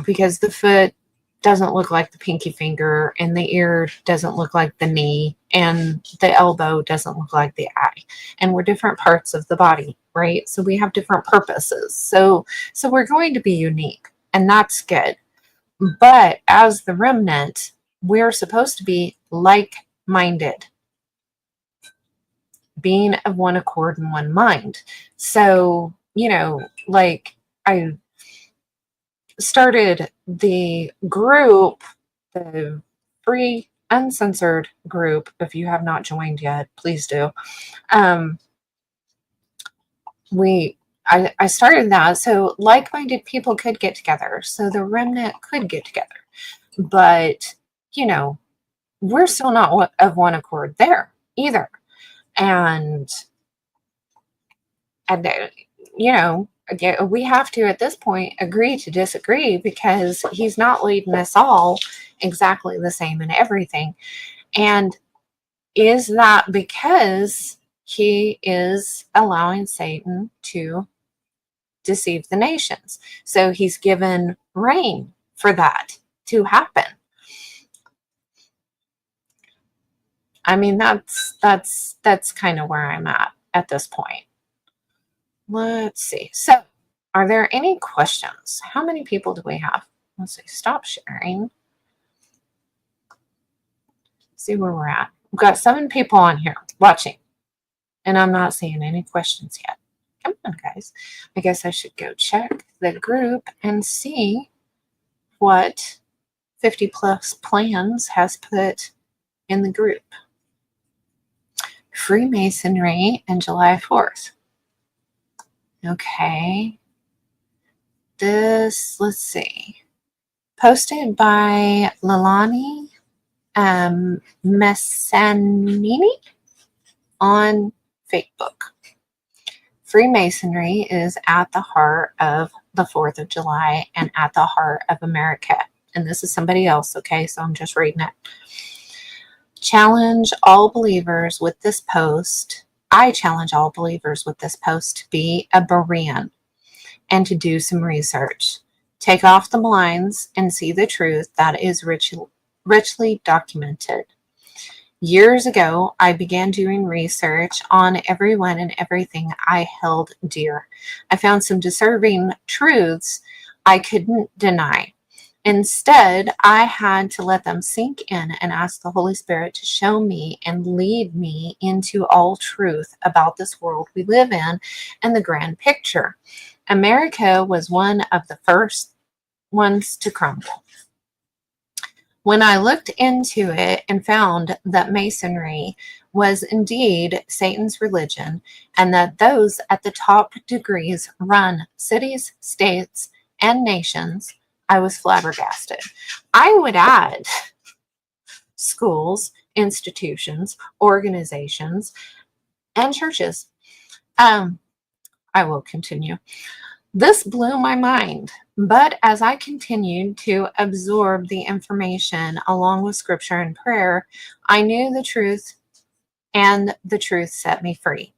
S1: because the foot doesn't look like the pinky finger, and the ear doesn't look like the knee, and the elbow doesn't look like the eye, and we're different parts of the body, right? So we have different purposes. So we're going to be unique, and that's good. But as the remnant, we're supposed to be like-minded, being of one accord and one mind. So, like I started the group, the free uncensored group. If you have not joined yet, please do. I started that so like-minded people could get together, so the remnant could get together. But you know, we're still not of one accord there either. And, and you know, again, we have to at this point agree to disagree, because he's not leading us all exactly the same in everything. And is that because he is allowing Satan to deceive the nations? So he's given rain for that to happen. I mean, that's kind of where I'm at this point. Let's see. So, are there any questions? How many people do we have? Let's see. Stop sharing. See where we're at. We've got 7 people on here watching, and I'm not seeing any questions yet. Come on, guys. I guess I should go check the group and see what 50 Plus Plans has put in the group. Freemasonry and July 4th. Okay. This, let's see. Posted by Lalani Messanini on Facebook. Freemasonry is at the heart of the 4th of July and at the heart of America. And this is somebody else, okay? So I'm just reading it. Challenge all believers with this post. I challenge all believers with this post to be a Berean and to do some research. Take off the blinds and see the truth that is richly documented. Years ago, I began doing research on everyone and everything I held dear. I found some disturbing truths I couldn't deny. Instead, I had to let them sink in and ask the Holy Spirit to show me and lead me into all truth about this world we live in and the grand picture. America was one of the first ones to crumble. When I looked into it and found that Masonry was indeed Satan's religion, and that those at the top degrees run cities, states, and nations, I was flabbergasted. I would add schools, institutions, organizations, and churches. I will continue. This blew my mind, but as I continued to absorb the information along with scripture and prayer, I knew the truth, and the truth set me free.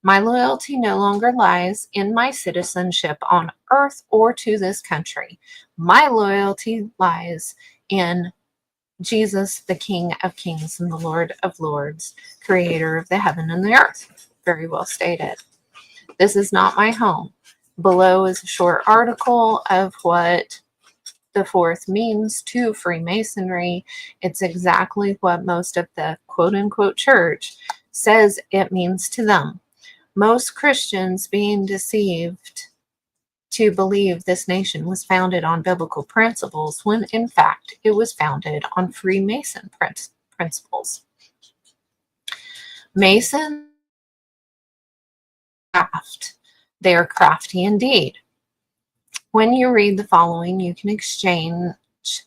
S1: My loyalty no longer lies in my citizenship on earth or to this country. My loyalty lies in Jesus, the King of Kings and the Lord of Lords, creator of the heaven and the earth. Very well stated. This is not my home. Below is a short article of what the 4th means to Freemasonry. It's exactly what most of the quote-unquote church says it means to them. Most Christians being deceived to believe this nation was founded on biblical principles, when in fact it was founded on Freemason principles. Masons craft. They are crafty indeed. When you read the following, you can exchange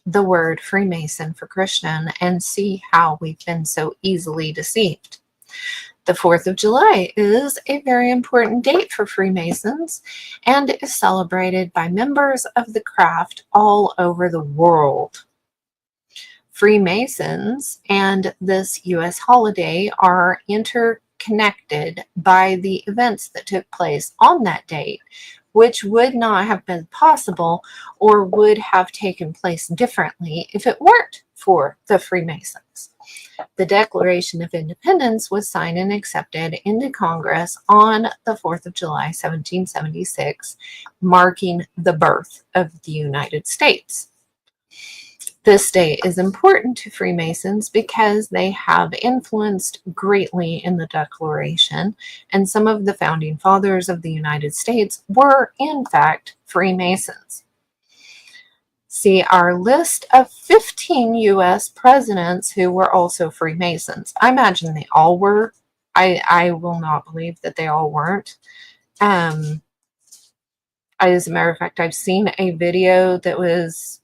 S1: the word Freemason for Christian and see how we've been so easily deceived. The 4th of July is a very important date for Freemasons and is celebrated by members of the craft all over the world. Freemasons and this U.S. holiday are interconnected by the events that took place on that date, which would not have been possible or would have taken place differently if it weren't for the Freemasons. The Declaration of Independence was signed and accepted into Congress on the 4th of July, 1776, marking the birth of the United States. This date is important to Freemasons because they have influenced greatly in the Declaration, and some of the founding fathers of the United States were, in fact, Freemasons. See our list of 15 U.S. presidents who were also Freemasons. I imagine they all were. I will not believe that they all weren't. As a matter of fact, I've seen a video that was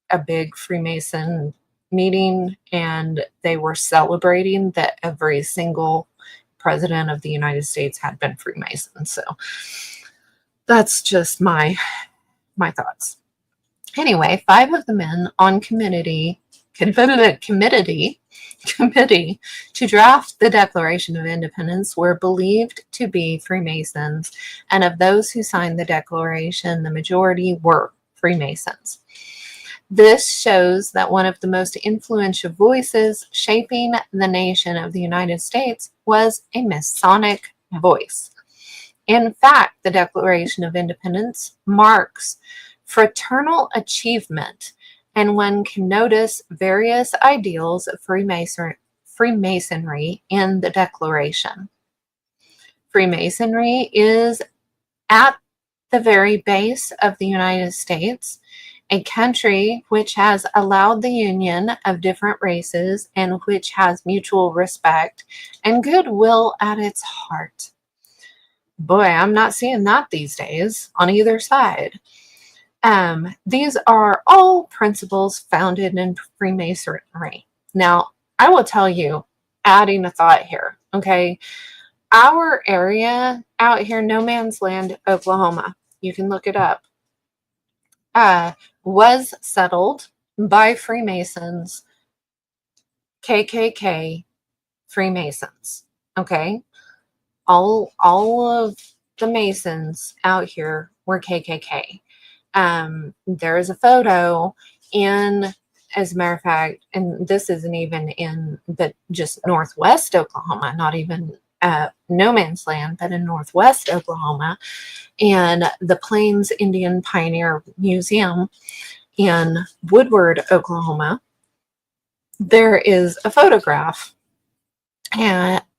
S1: a big Freemason meeting, and they were celebrating that every single president of the United States had been Freemason. So that's just my thoughts. Anyway, 5 of the men on committee to draft the Declaration of Independence were believed to be Freemasons, and of those who signed the Declaration, the majority were Freemasons. This shows that one of the most influential voices shaping the nation of the United States was a Masonic voice. In fact, the Declaration of Independence marks fraternal achievement, and one can notice various ideals of Freemasonry in the Declaration. Freemasonry is at the very base of the United States, a country which has allowed the union of different races and which has mutual respect and goodwill at its heart. Boy, I'm not seeing that these days on either side. These are all principles founded in Freemasonry. Now, I will tell you, adding a thought here, okay? Our area out here, No Man's Land, Oklahoma, you can look it up, was settled by Freemasons, KKK Freemasons, okay? All of the Masons out here were KKK. There is a photo in, as a matter of fact, and this isn't even in, but just Northwest Oklahoma, not even No Man's Land, but in Northwest Oklahoma, and the Plains Indian Pioneer Museum in Woodward, Oklahoma, there is a photograph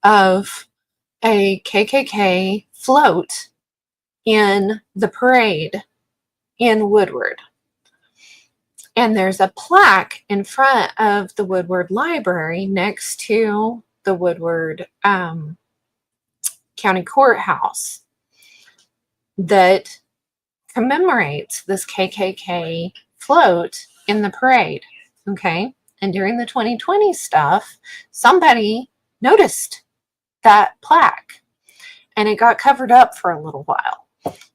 S1: of a KKK float in the parade in Woodward. And there's a plaque in front of the Woodward Library next to the Woodward County Courthouse that commemorates this KKK float in the parade. Okay. And during the 2020 stuff, somebody noticed that plaque and it got covered up for a little while,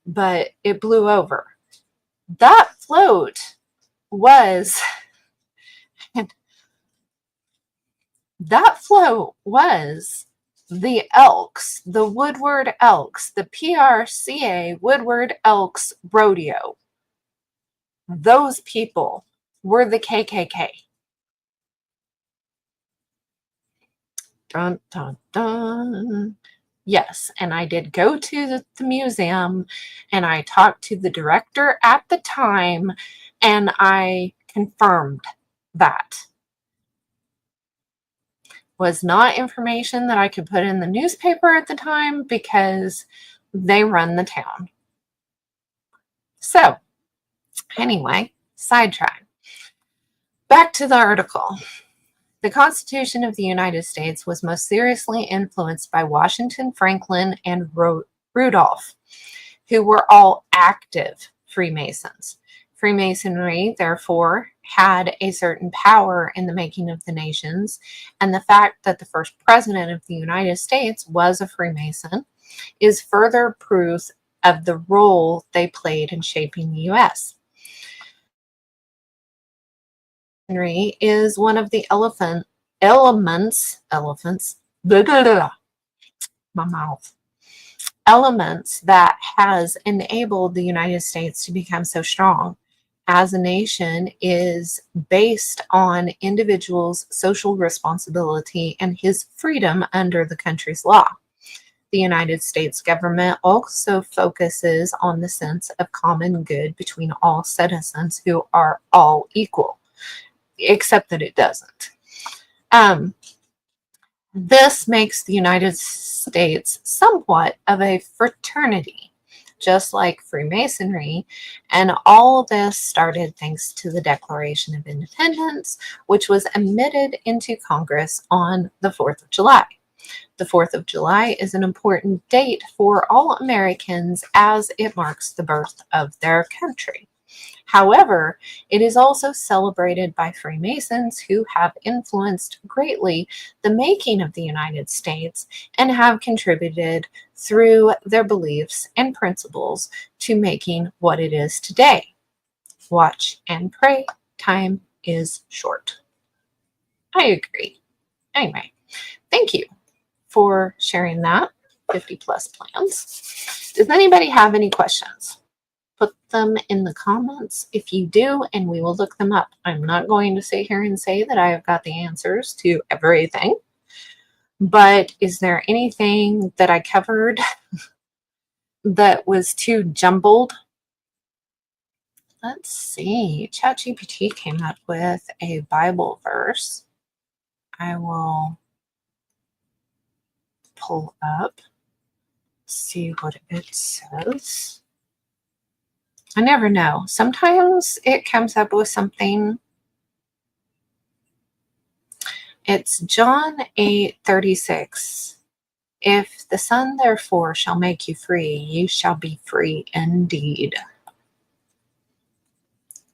S1: but it blew over. That float was the Elks, the Woodward Elks, the PRCA Woodward Elks Rodeo. Those people were the KKK. Dun, dun, dun. Yes, and I did go to the museum, and I talked to the director at the time, and I confirmed that. Was not information that I could put in the newspaper at the time because they run the town. So, anyway, sidetrack. Back to the article. The Constitution of the United States was most seriously influenced by Washington, Franklin, and Rudolph, who were all active Freemasons. Freemasonry, therefore, had a certain power in the making of the nations, and the fact that the first president of the United States was a Freemason is further proof of the role they played in shaping the U.S. Is one of the elements that has enabled the United States to become so strong as a nation is based on individuals' social responsibility and his freedom under the country's law. The United States government also focuses on the sense of common good between all citizens who are all equal, except that it doesn't. This makes the United States somewhat of a fraternity, just like Freemasonry, and all this started thanks to the Declaration of Independence, which was admitted into Congress on the 4th of July. The 4th of July is an important date for all Americans as it marks the birth of their country. However, it is also celebrated by Freemasons who have influenced greatly the making of the United States and have contributed through their beliefs and principles to making what it is today. Watch and pray. Time is short. I agree. Anyway, thank you for sharing that. 50 plus plans. Does anybody have any questions? Put them in the comments if you do, and we will look them up. I'm not going to sit here and say that I have got the answers to everything, but is there anything that I covered that was too jumbled? Let's see. ChatGPT came up with a Bible verse. I will pull up, see what it says. I never know. Sometimes it comes up with something. It's John 8:36. If the Son therefore shall make you free, you shall be free indeed.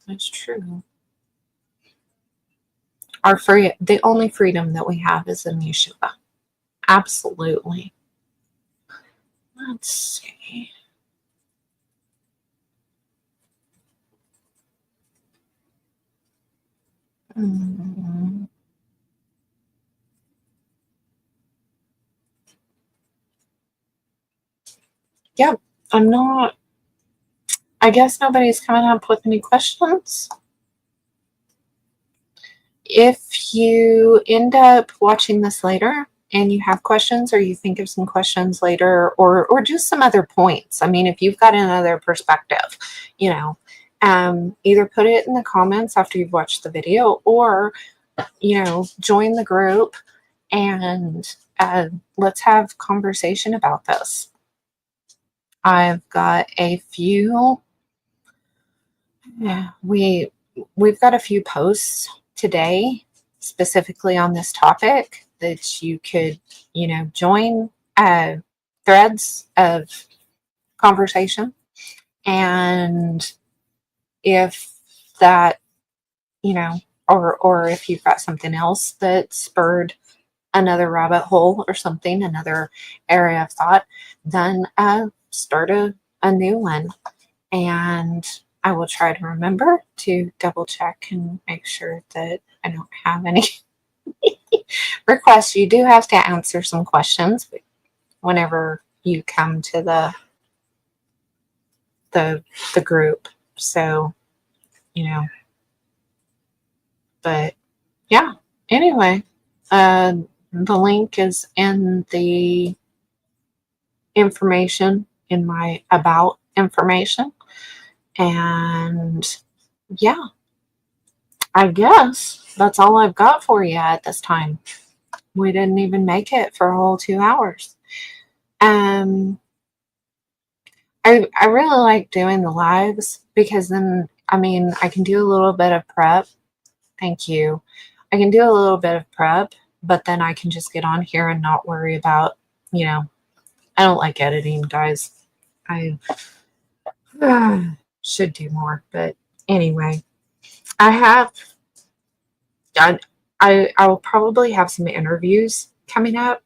S1: That's true. The only freedom that we have is in Yeshua. Absolutely. Let's see. Yep, I'm not. I guess nobody's coming up with any questions. If you end up watching this later and you have questions, or you think of some questions later, or just some other points, I mean, if you've got another perspective, either put it in the comments after you've watched the video, or join the group and let's have conversation about this. I've got a few. Yeah, we've got a few posts today specifically on this topic that you could, join threads of conversation. And if that, or if you've got something else that spurred another rabbit hole or something, another area of thought, then start a new one. And I will try to remember to double check and make sure that I don't have any requests. You do have to answer some questions whenever you come to the group. So, but yeah, anyway, the link is in the information in my about information. And yeah, I guess that's all I've got for you at this time. We didn't even make it for a whole 2 hours. I really like doing the lives because then, I can do a little bit of prep. Thank you. I can do a little bit of prep, but then I can just get on here and not worry about, I don't like editing, guys. I should do more, but anyway, I will probably have some interviews coming up.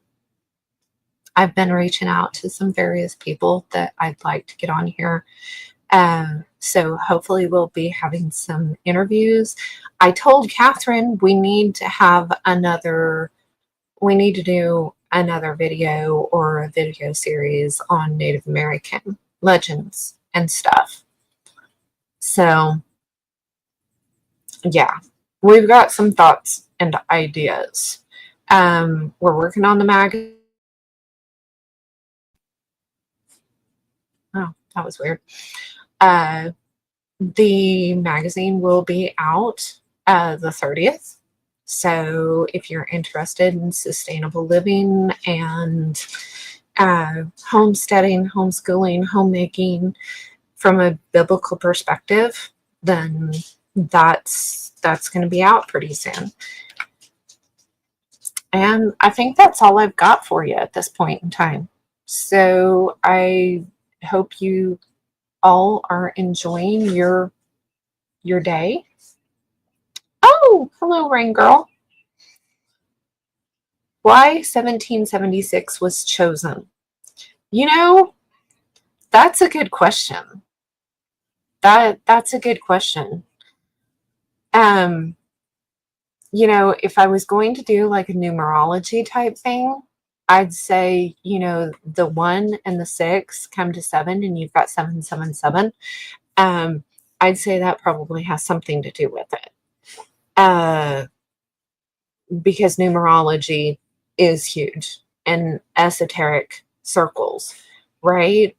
S1: I've been reaching out to some various people that I'd like to get on here. So hopefully we'll be having some interviews. I told Catherine we need to do another video or a video series on Native American legends and stuff. So yeah, we've got some thoughts and ideas. We're working on the magazine. Oh, that was weird. The magazine will be out the 30th. So if you're interested in sustainable living and homesteading, homeschooling, homemaking from a biblical perspective, then that's going to be out pretty soon. And I think that's all I've got for you at this point in time. So I hope you all are enjoying your your day. Oh, hello, Rain Girl. Why 1776 was chosen? You know, that's a good question. That's a good question. If I was going to do like a numerology type thing, I'd say, the 1 and the 6 come to 7 and you've got 777. I'd say that probably has something to do with it. Because numerology is huge in esoteric circles, right?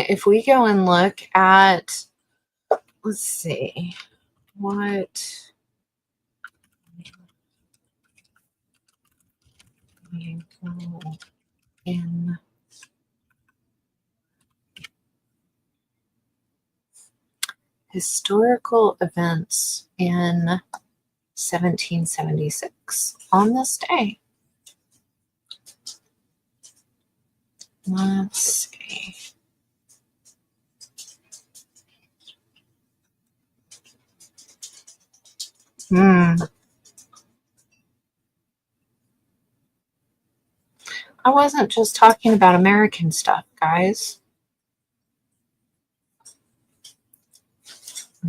S1: If we go and look at, let's see, what in historical events in 1776 on this day. Let's see. I wasn't just talking about American stuff, guys.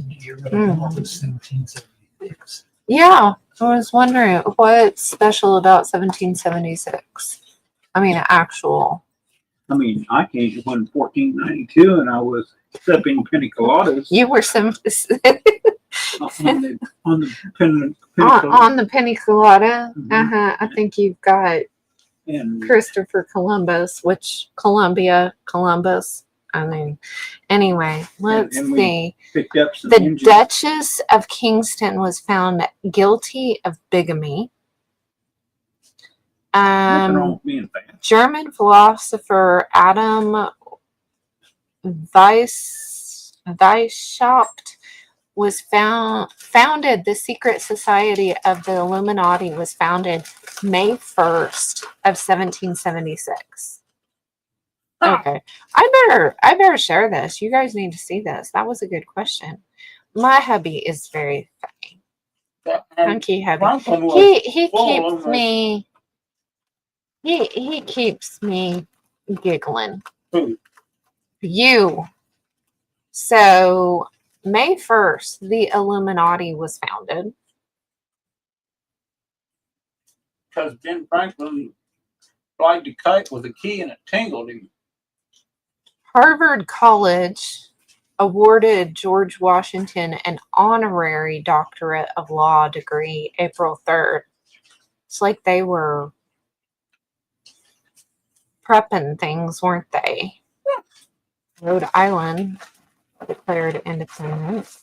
S2: You're going to come up with 1776.
S1: Yeah, I was wondering what's special about 1776. Actual.
S2: I came when 1492 and I was sipping pina coladas.
S1: You were some
S2: on the pina
S1: on the pina colada.
S2: Mhm.
S1: I think you've got
S2: and
S1: Christopher Columbus, which Columbus. Anyway, let's
S2: and we
S1: see.
S2: picked up some
S1: The
S2: engines.
S1: Duchess of Kingston was found guilty of bigamy.
S2: Nothing wrong with being fat.
S1: German philosopher Adam Weishaupt was founded. The secret society of the Illuminati was founded May 1st of 1776. Okay, I better share this. You guys need to see this. That was a good question. My hubby is very funny. Funky hubby. He keeps me. He keeps me giggling.
S2: Who?
S1: You. So May 1st, the Illuminati was founded.
S2: Because Ben Franklin flied the kite with a key and it tingled him.
S1: Harvard College awarded George Washington an honorary doctorate of law degree April 3rd. It's like they were prepping things, weren't they? Rhode Island declared independence.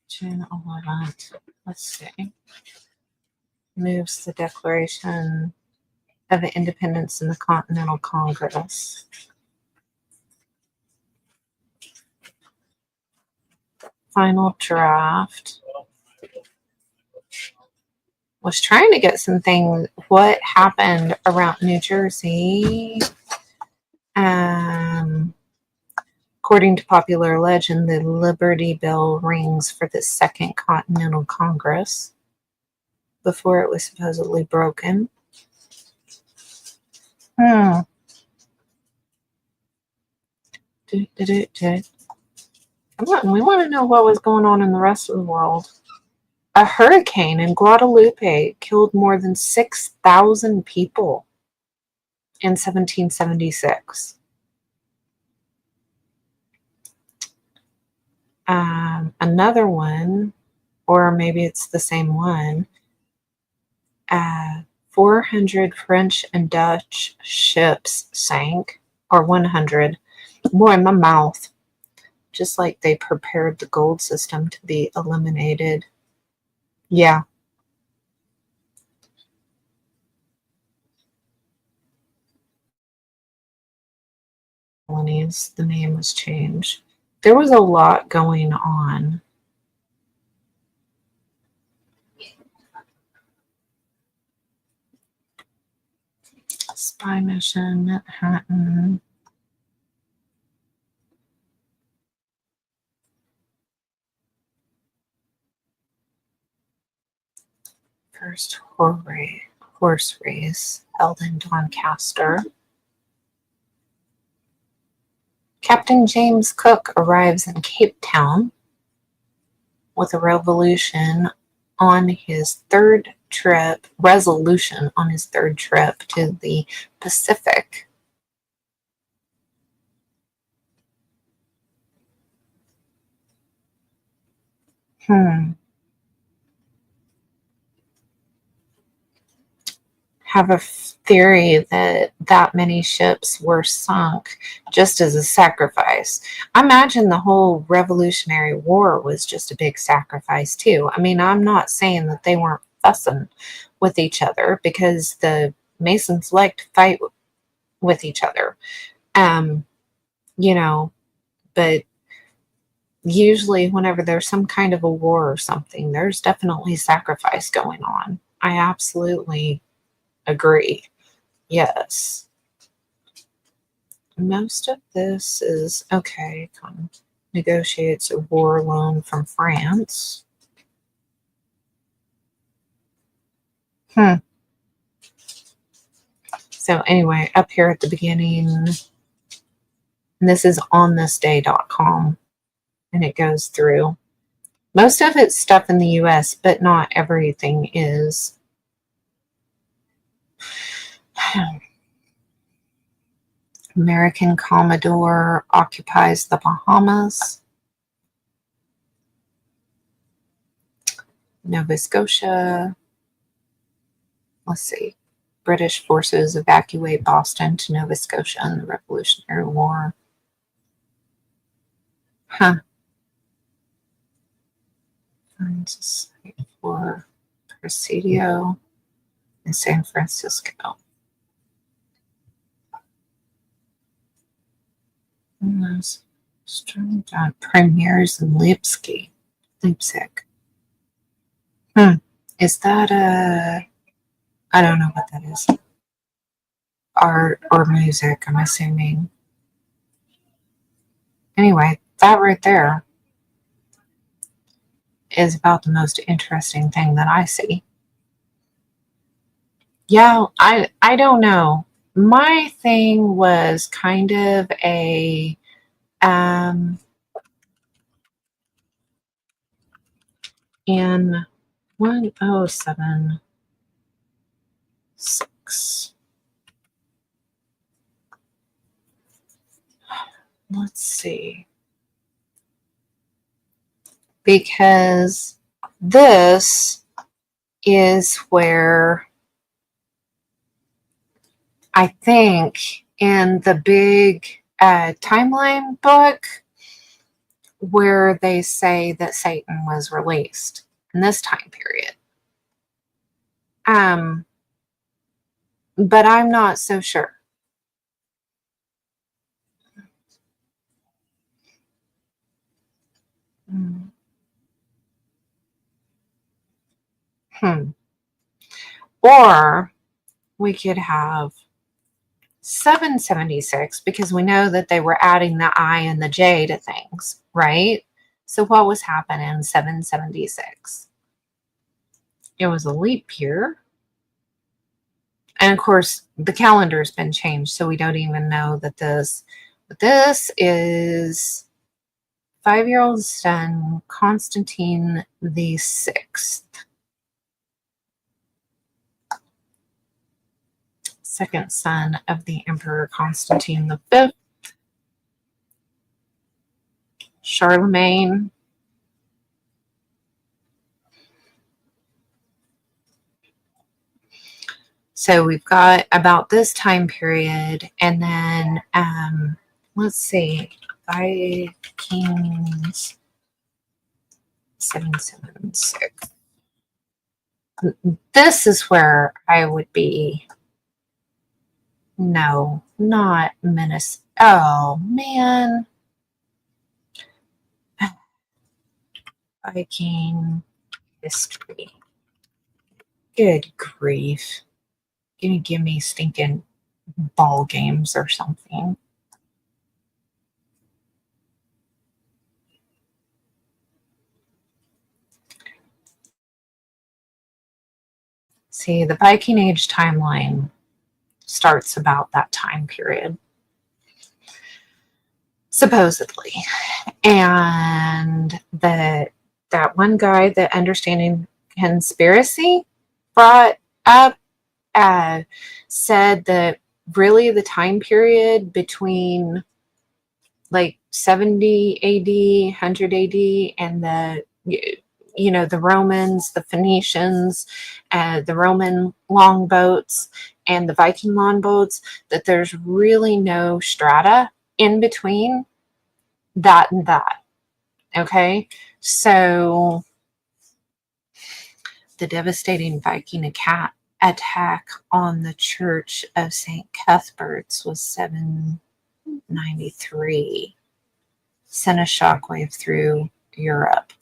S1: June 11th. Let's see. Moves the Declaration of Independence in the Continental Congress. Final draft. Was trying to get something. What happened around New Jersey? According to popular legend, the Liberty Bell rings for the Second Continental Congress before it was supposedly broken. We want to know what was going on in the rest of the world. A hurricane in Guadalupe killed more than 6,000 people in 1776. Another one, or maybe it's the same one, 400 French and Dutch ships sank, or 100. Boy, my mouth. Just like they prepared the gold system to be eliminated. Yeah. Colonies, the name was changed. There was a lot going on. Spy mission, Manhattan. First horse race held in Doncaster. Captain James Cook arrives in Cape Town with a resolution on his third trip to the Pacific. Have a theory that that many ships were sunk just as a sacrifice. I imagine the whole Revolutionary War was just a big sacrifice too. I mean, I'm not saying that they weren't fussing with each other, because the Masons like to fight with each other. You know, but usually whenever there's some kind of a war or something, there's definitely sacrifice going on. I absolutely agree. Yes. Most of this is okay. Negotiates a war loan from France. So anyway, up here at the beginning, and this is onthisday.com, and it goes through. Most of it's stuff in the US, but not everything is. American Commodore occupies the Bahamas. Nova Scotia. Let's see. British forces evacuate Boston to Nova Scotia in the Revolutionary War. Finds a site for Presidio in San Francisco. Premieres in Leipzig. Is that a... I don't know what that is. Art or music, I'm assuming. Anyway, that right there is about the most interesting thing that I see. Yeah, I don't know. My thing was kind of a in 1076. Let's see. Because this is where I think in the big timeline book where they say that Satan was released in this time period. But I'm not so sure. Or we could have 776, because we know that they were adding the I and the J to things, right? So what was happening in 776? It was a leap year. And of course, the calendar's been changed, so we don't even know that this is 5-year-old son, Constantine the Sixth. Second son of the Emperor Constantine the Fifth. Charlemagne. So we've got about this time period, and then let's see, Vikings 776. This is where I would be. No, not Minnesota. Oh man, Viking history. Good grief. Give me stinking ball games or something. See, the Viking Age timeline starts about that time period, supposedly. And that one guy that Understanding Conspiracy brought up uh, said that really the time period between like 70 AD, 100 AD, and the Romans, the Phoenicians, the Roman longboats, and the Viking longboats, that there's really no strata in between that and that. Okay, so the devastating Viking attack on the Church of St. Cuthbert's was 793. Sent a shockwave through Europe.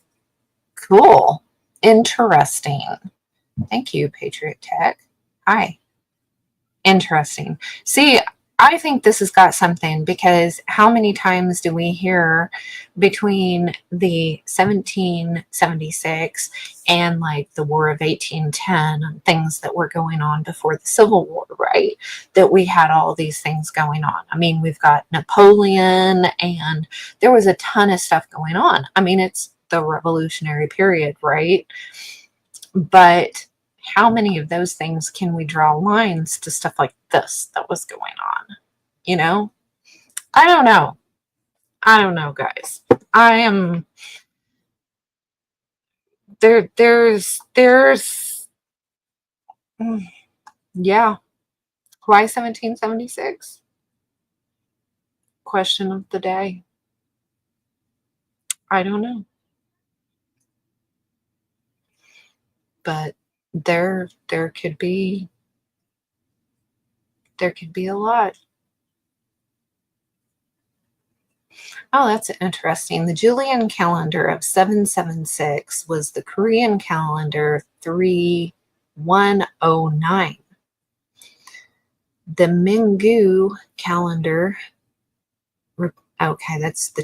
S1: Cool. Interesting. Thank you, Patriot Tech. Hi. Interesting. See, I think this has got something, because how many times do we hear between the 1776 and like the War of 1810 and things that were going on before the Civil War, right? That we had all these things going on. I mean, we've got Napoleon, and there was a ton of stuff going on. I mean, it's the Revolutionary period, right? But how many of those things can we draw lines to stuff like this that was going on? You know? I don't know. I don't know, guys. I am there's yeah. Why 1776? Question of the day. I don't know. But there could be a lot. Oh, that's interesting. The Julian calendar of 776 was the Korean calendar 3109. The Minggu calendar, okay, that's the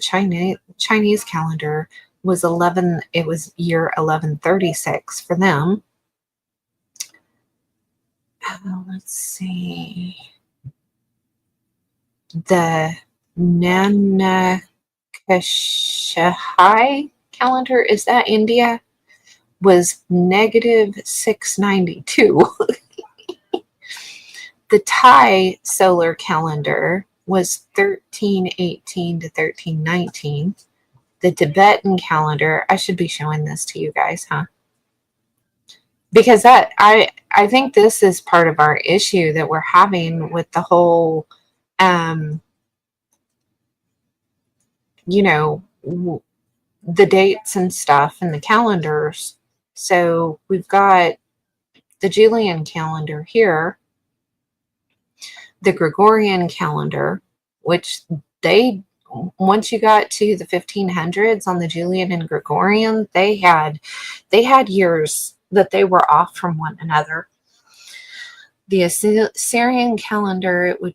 S1: Chinese calendar, was year 1136 for them. Let's see. The Nanakashahai calendar, is that India? Was negative 692. The Thai solar calendar was 1318 to 1319. The Tibetan calendar, I should be showing this to you guys, huh? Because I think this is part of our issue that we're having with the whole the dates and stuff and the calendars. So we've got the Julian calendar here, the Gregorian calendar, which once you got to the 1500s on the Julian and Gregorian, they had years that they were off from one another. The Assyrian calendar, it would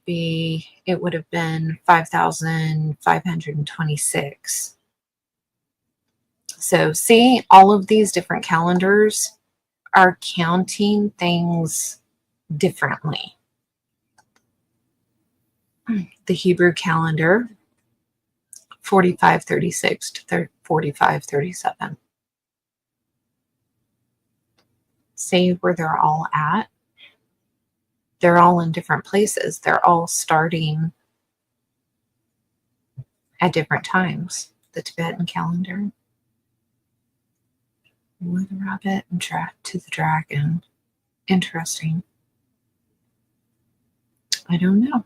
S1: have been 5,526. So see, all of these different calendars are counting things differently. The Hebrew calendar, 4536 to 4537. See where they're all at? They're all in different places. They're all starting at different times. The Tibetan calendar. With the rabbit and track to the dragon. Interesting. I don't know.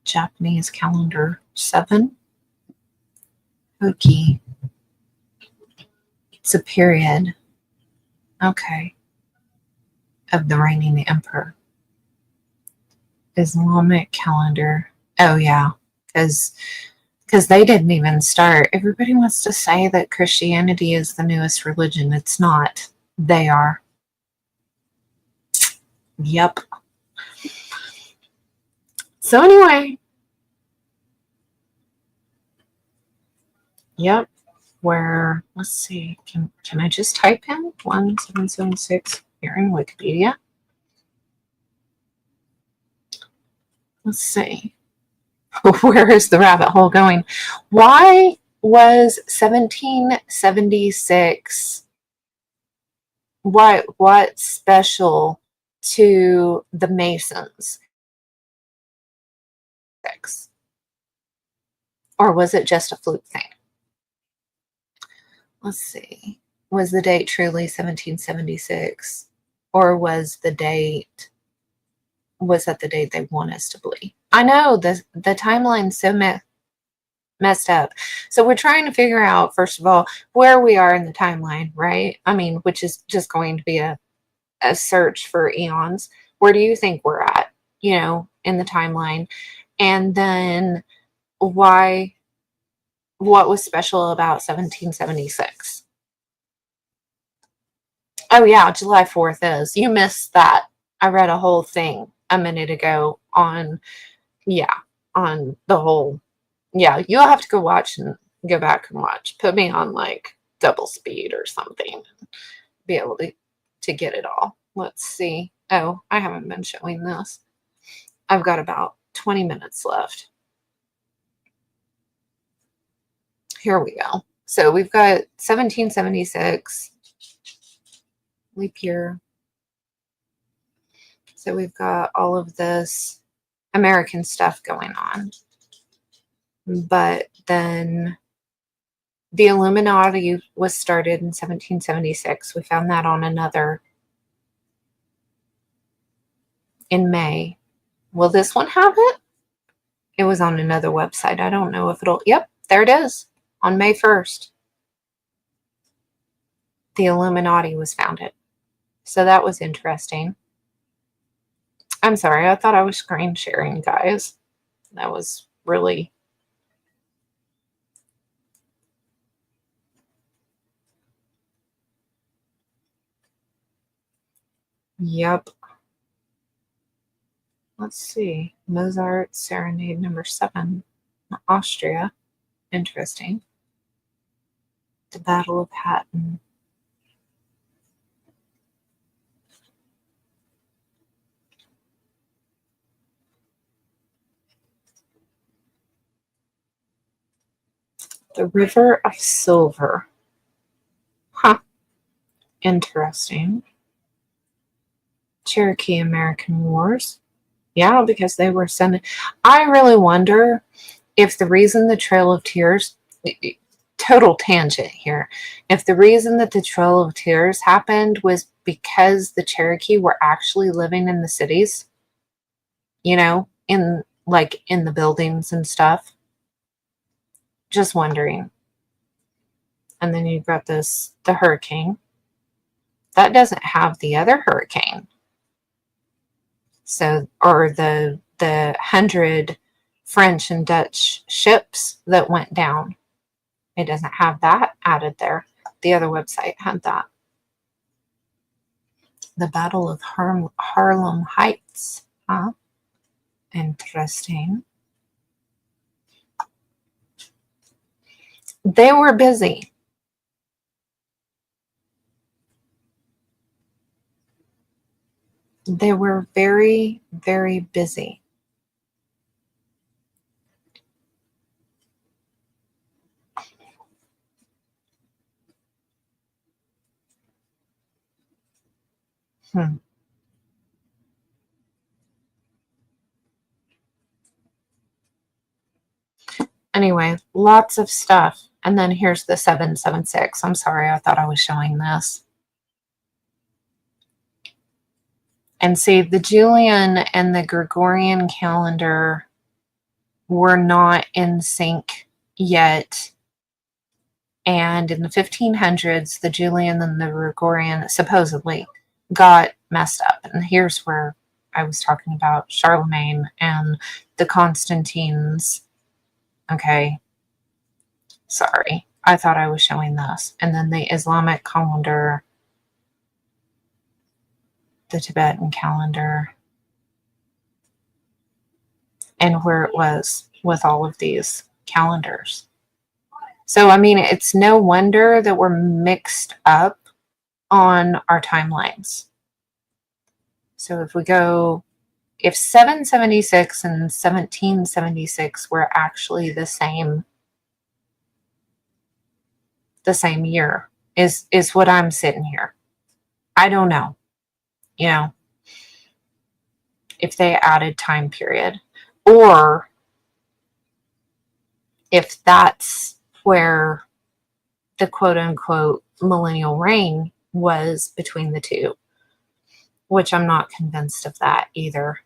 S1: Japanese calendar 7. Hoki. It's a period. Okay. Of the reigning emperor. Islamic calendar. Oh yeah, because they didn't even start. Everybody wants to say that Christianity is the newest religion. It's not. They are. Yep. So anyway, yep. Where, let's see, can I just type in 1776 here in Wikipedia? Let's see. Where is the rabbit hole going? Why was 1776, what's special to the Masons? Or was it just a fluke thing? Let's see. Was the date truly 1776? Or was that the date they want us to believe? I know the timeline's so messed up. So we're trying to figure out, first of all, where we are in the timeline, right? I mean, which is just going to be a search for eons. Where do you think we're at, in the timeline? And then what was special about 1776? Oh yeah, July 4th is. You missed that. I read a whole thing a minute ago on, yeah, on the whole. Yeah, you'll have to go watch and go back and watch. Put me on like double speed or something and be able to get it all. Let's see. Oh, I haven't been showing this. I've got about 20 minutes left. Here we go. So we've got 1776 leap year. So we've got all of this American stuff going on. But then the Illuminati was started in 1776. We found that on another in May. Will this one have it? It was on another website. I don't know if it'll. Yep, there it is. On May 1st, the Illuminati was founded. So that was interesting. I'm sorry, I thought I was screen sharing, guys. That was really... Yep. Let's see. Mozart Serenade number 7, Austria. Interesting. The Battle of Hattin. The River of Silver. Huh. Interesting. Cherokee American Wars. Yeah, because they were sending... I really wonder if the reason the Trail of Tears... Total tangent here. If the reason that the Trail of Tears happened was because the Cherokee were actually living in the cities, in the buildings and stuff. Just wondering. And then you've got the hurricane. That doesn't have the other hurricane. So, or the 100 French and Dutch ships that went down. It doesn't have that added there. The other website had that. The Battle of Harlem Heights. Huh? Interesting. They were busy. They were very, very busy. Anyway, lots of stuff. And then here's the 776. I'm sorry, I thought I was showing this. And see, the Julian and the Gregorian calendar were not in sync yet. And in the 1500s, the Julian and the Gregorian supposedly got messed up. And here's where I was talking about Charlemagne and the Constantines. Okay. Sorry. I thought I was showing this. And then the Islamic calendar. the Tibetan calendar and where it was with all of these calendars. So, I mean, it's no wonder that we're mixed up on our timelines. So, if 776 and 1776 were actually the same year, is what I'm sitting here. I don't know, if they added time period, or if that's where the quote unquote millennial reign was between the two, which I'm not convinced of that either.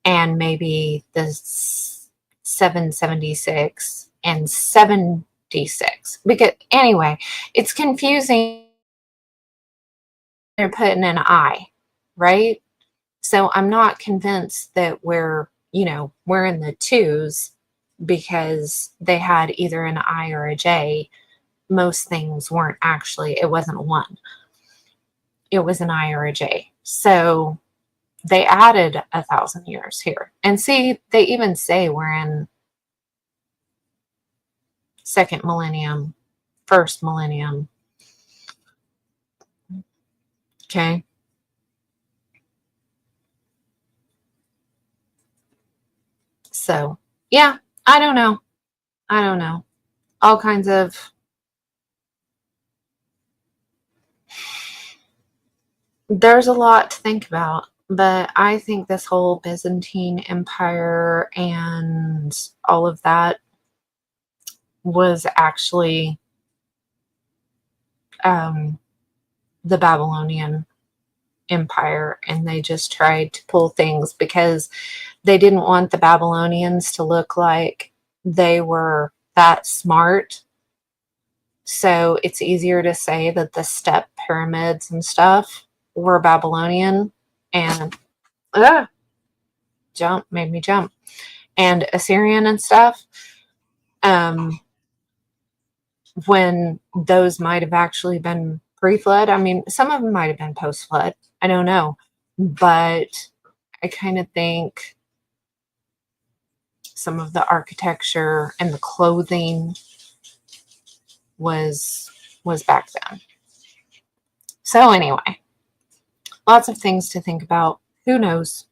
S1: And maybe the 776 and 76. Because anyway, it's confusing. They're putting an I, right? So I'm not convinced that we're in the twos because they had either an I or a J. Most things weren't actually, it wasn't a one. It was an I or a J. So they added 1,000 years here. And see, they even say we're in second millennium, first millennium. Okay. So, yeah, I don't know. All kinds of, there's a lot to think about, but I think this whole Byzantine Empire and all of that was actually the Babylonian Empire, and they just tried to pull things because they didn't want the Babylonians to look like they were that smart. So it's easier to say that the step pyramids and were Babylonian, and made me jump, and Assyrian and stuff. When those might have actually been pre-flood. I mean, some of them might have been post-flood. I don't know, but I kind of think some of the architecture and the clothing was back then. So anyway, lots of things to think about. Who knows?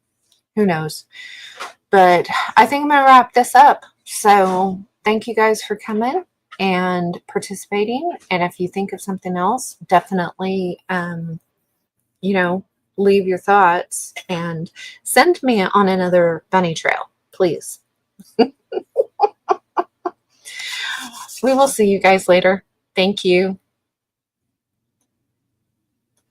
S1: But I think I'm going to wrap this up. So thank you guys for coming and participating. And if you think of something else, definitely, leave your thoughts and send me on another bunny trail, please. We will see you guys later. Thank you.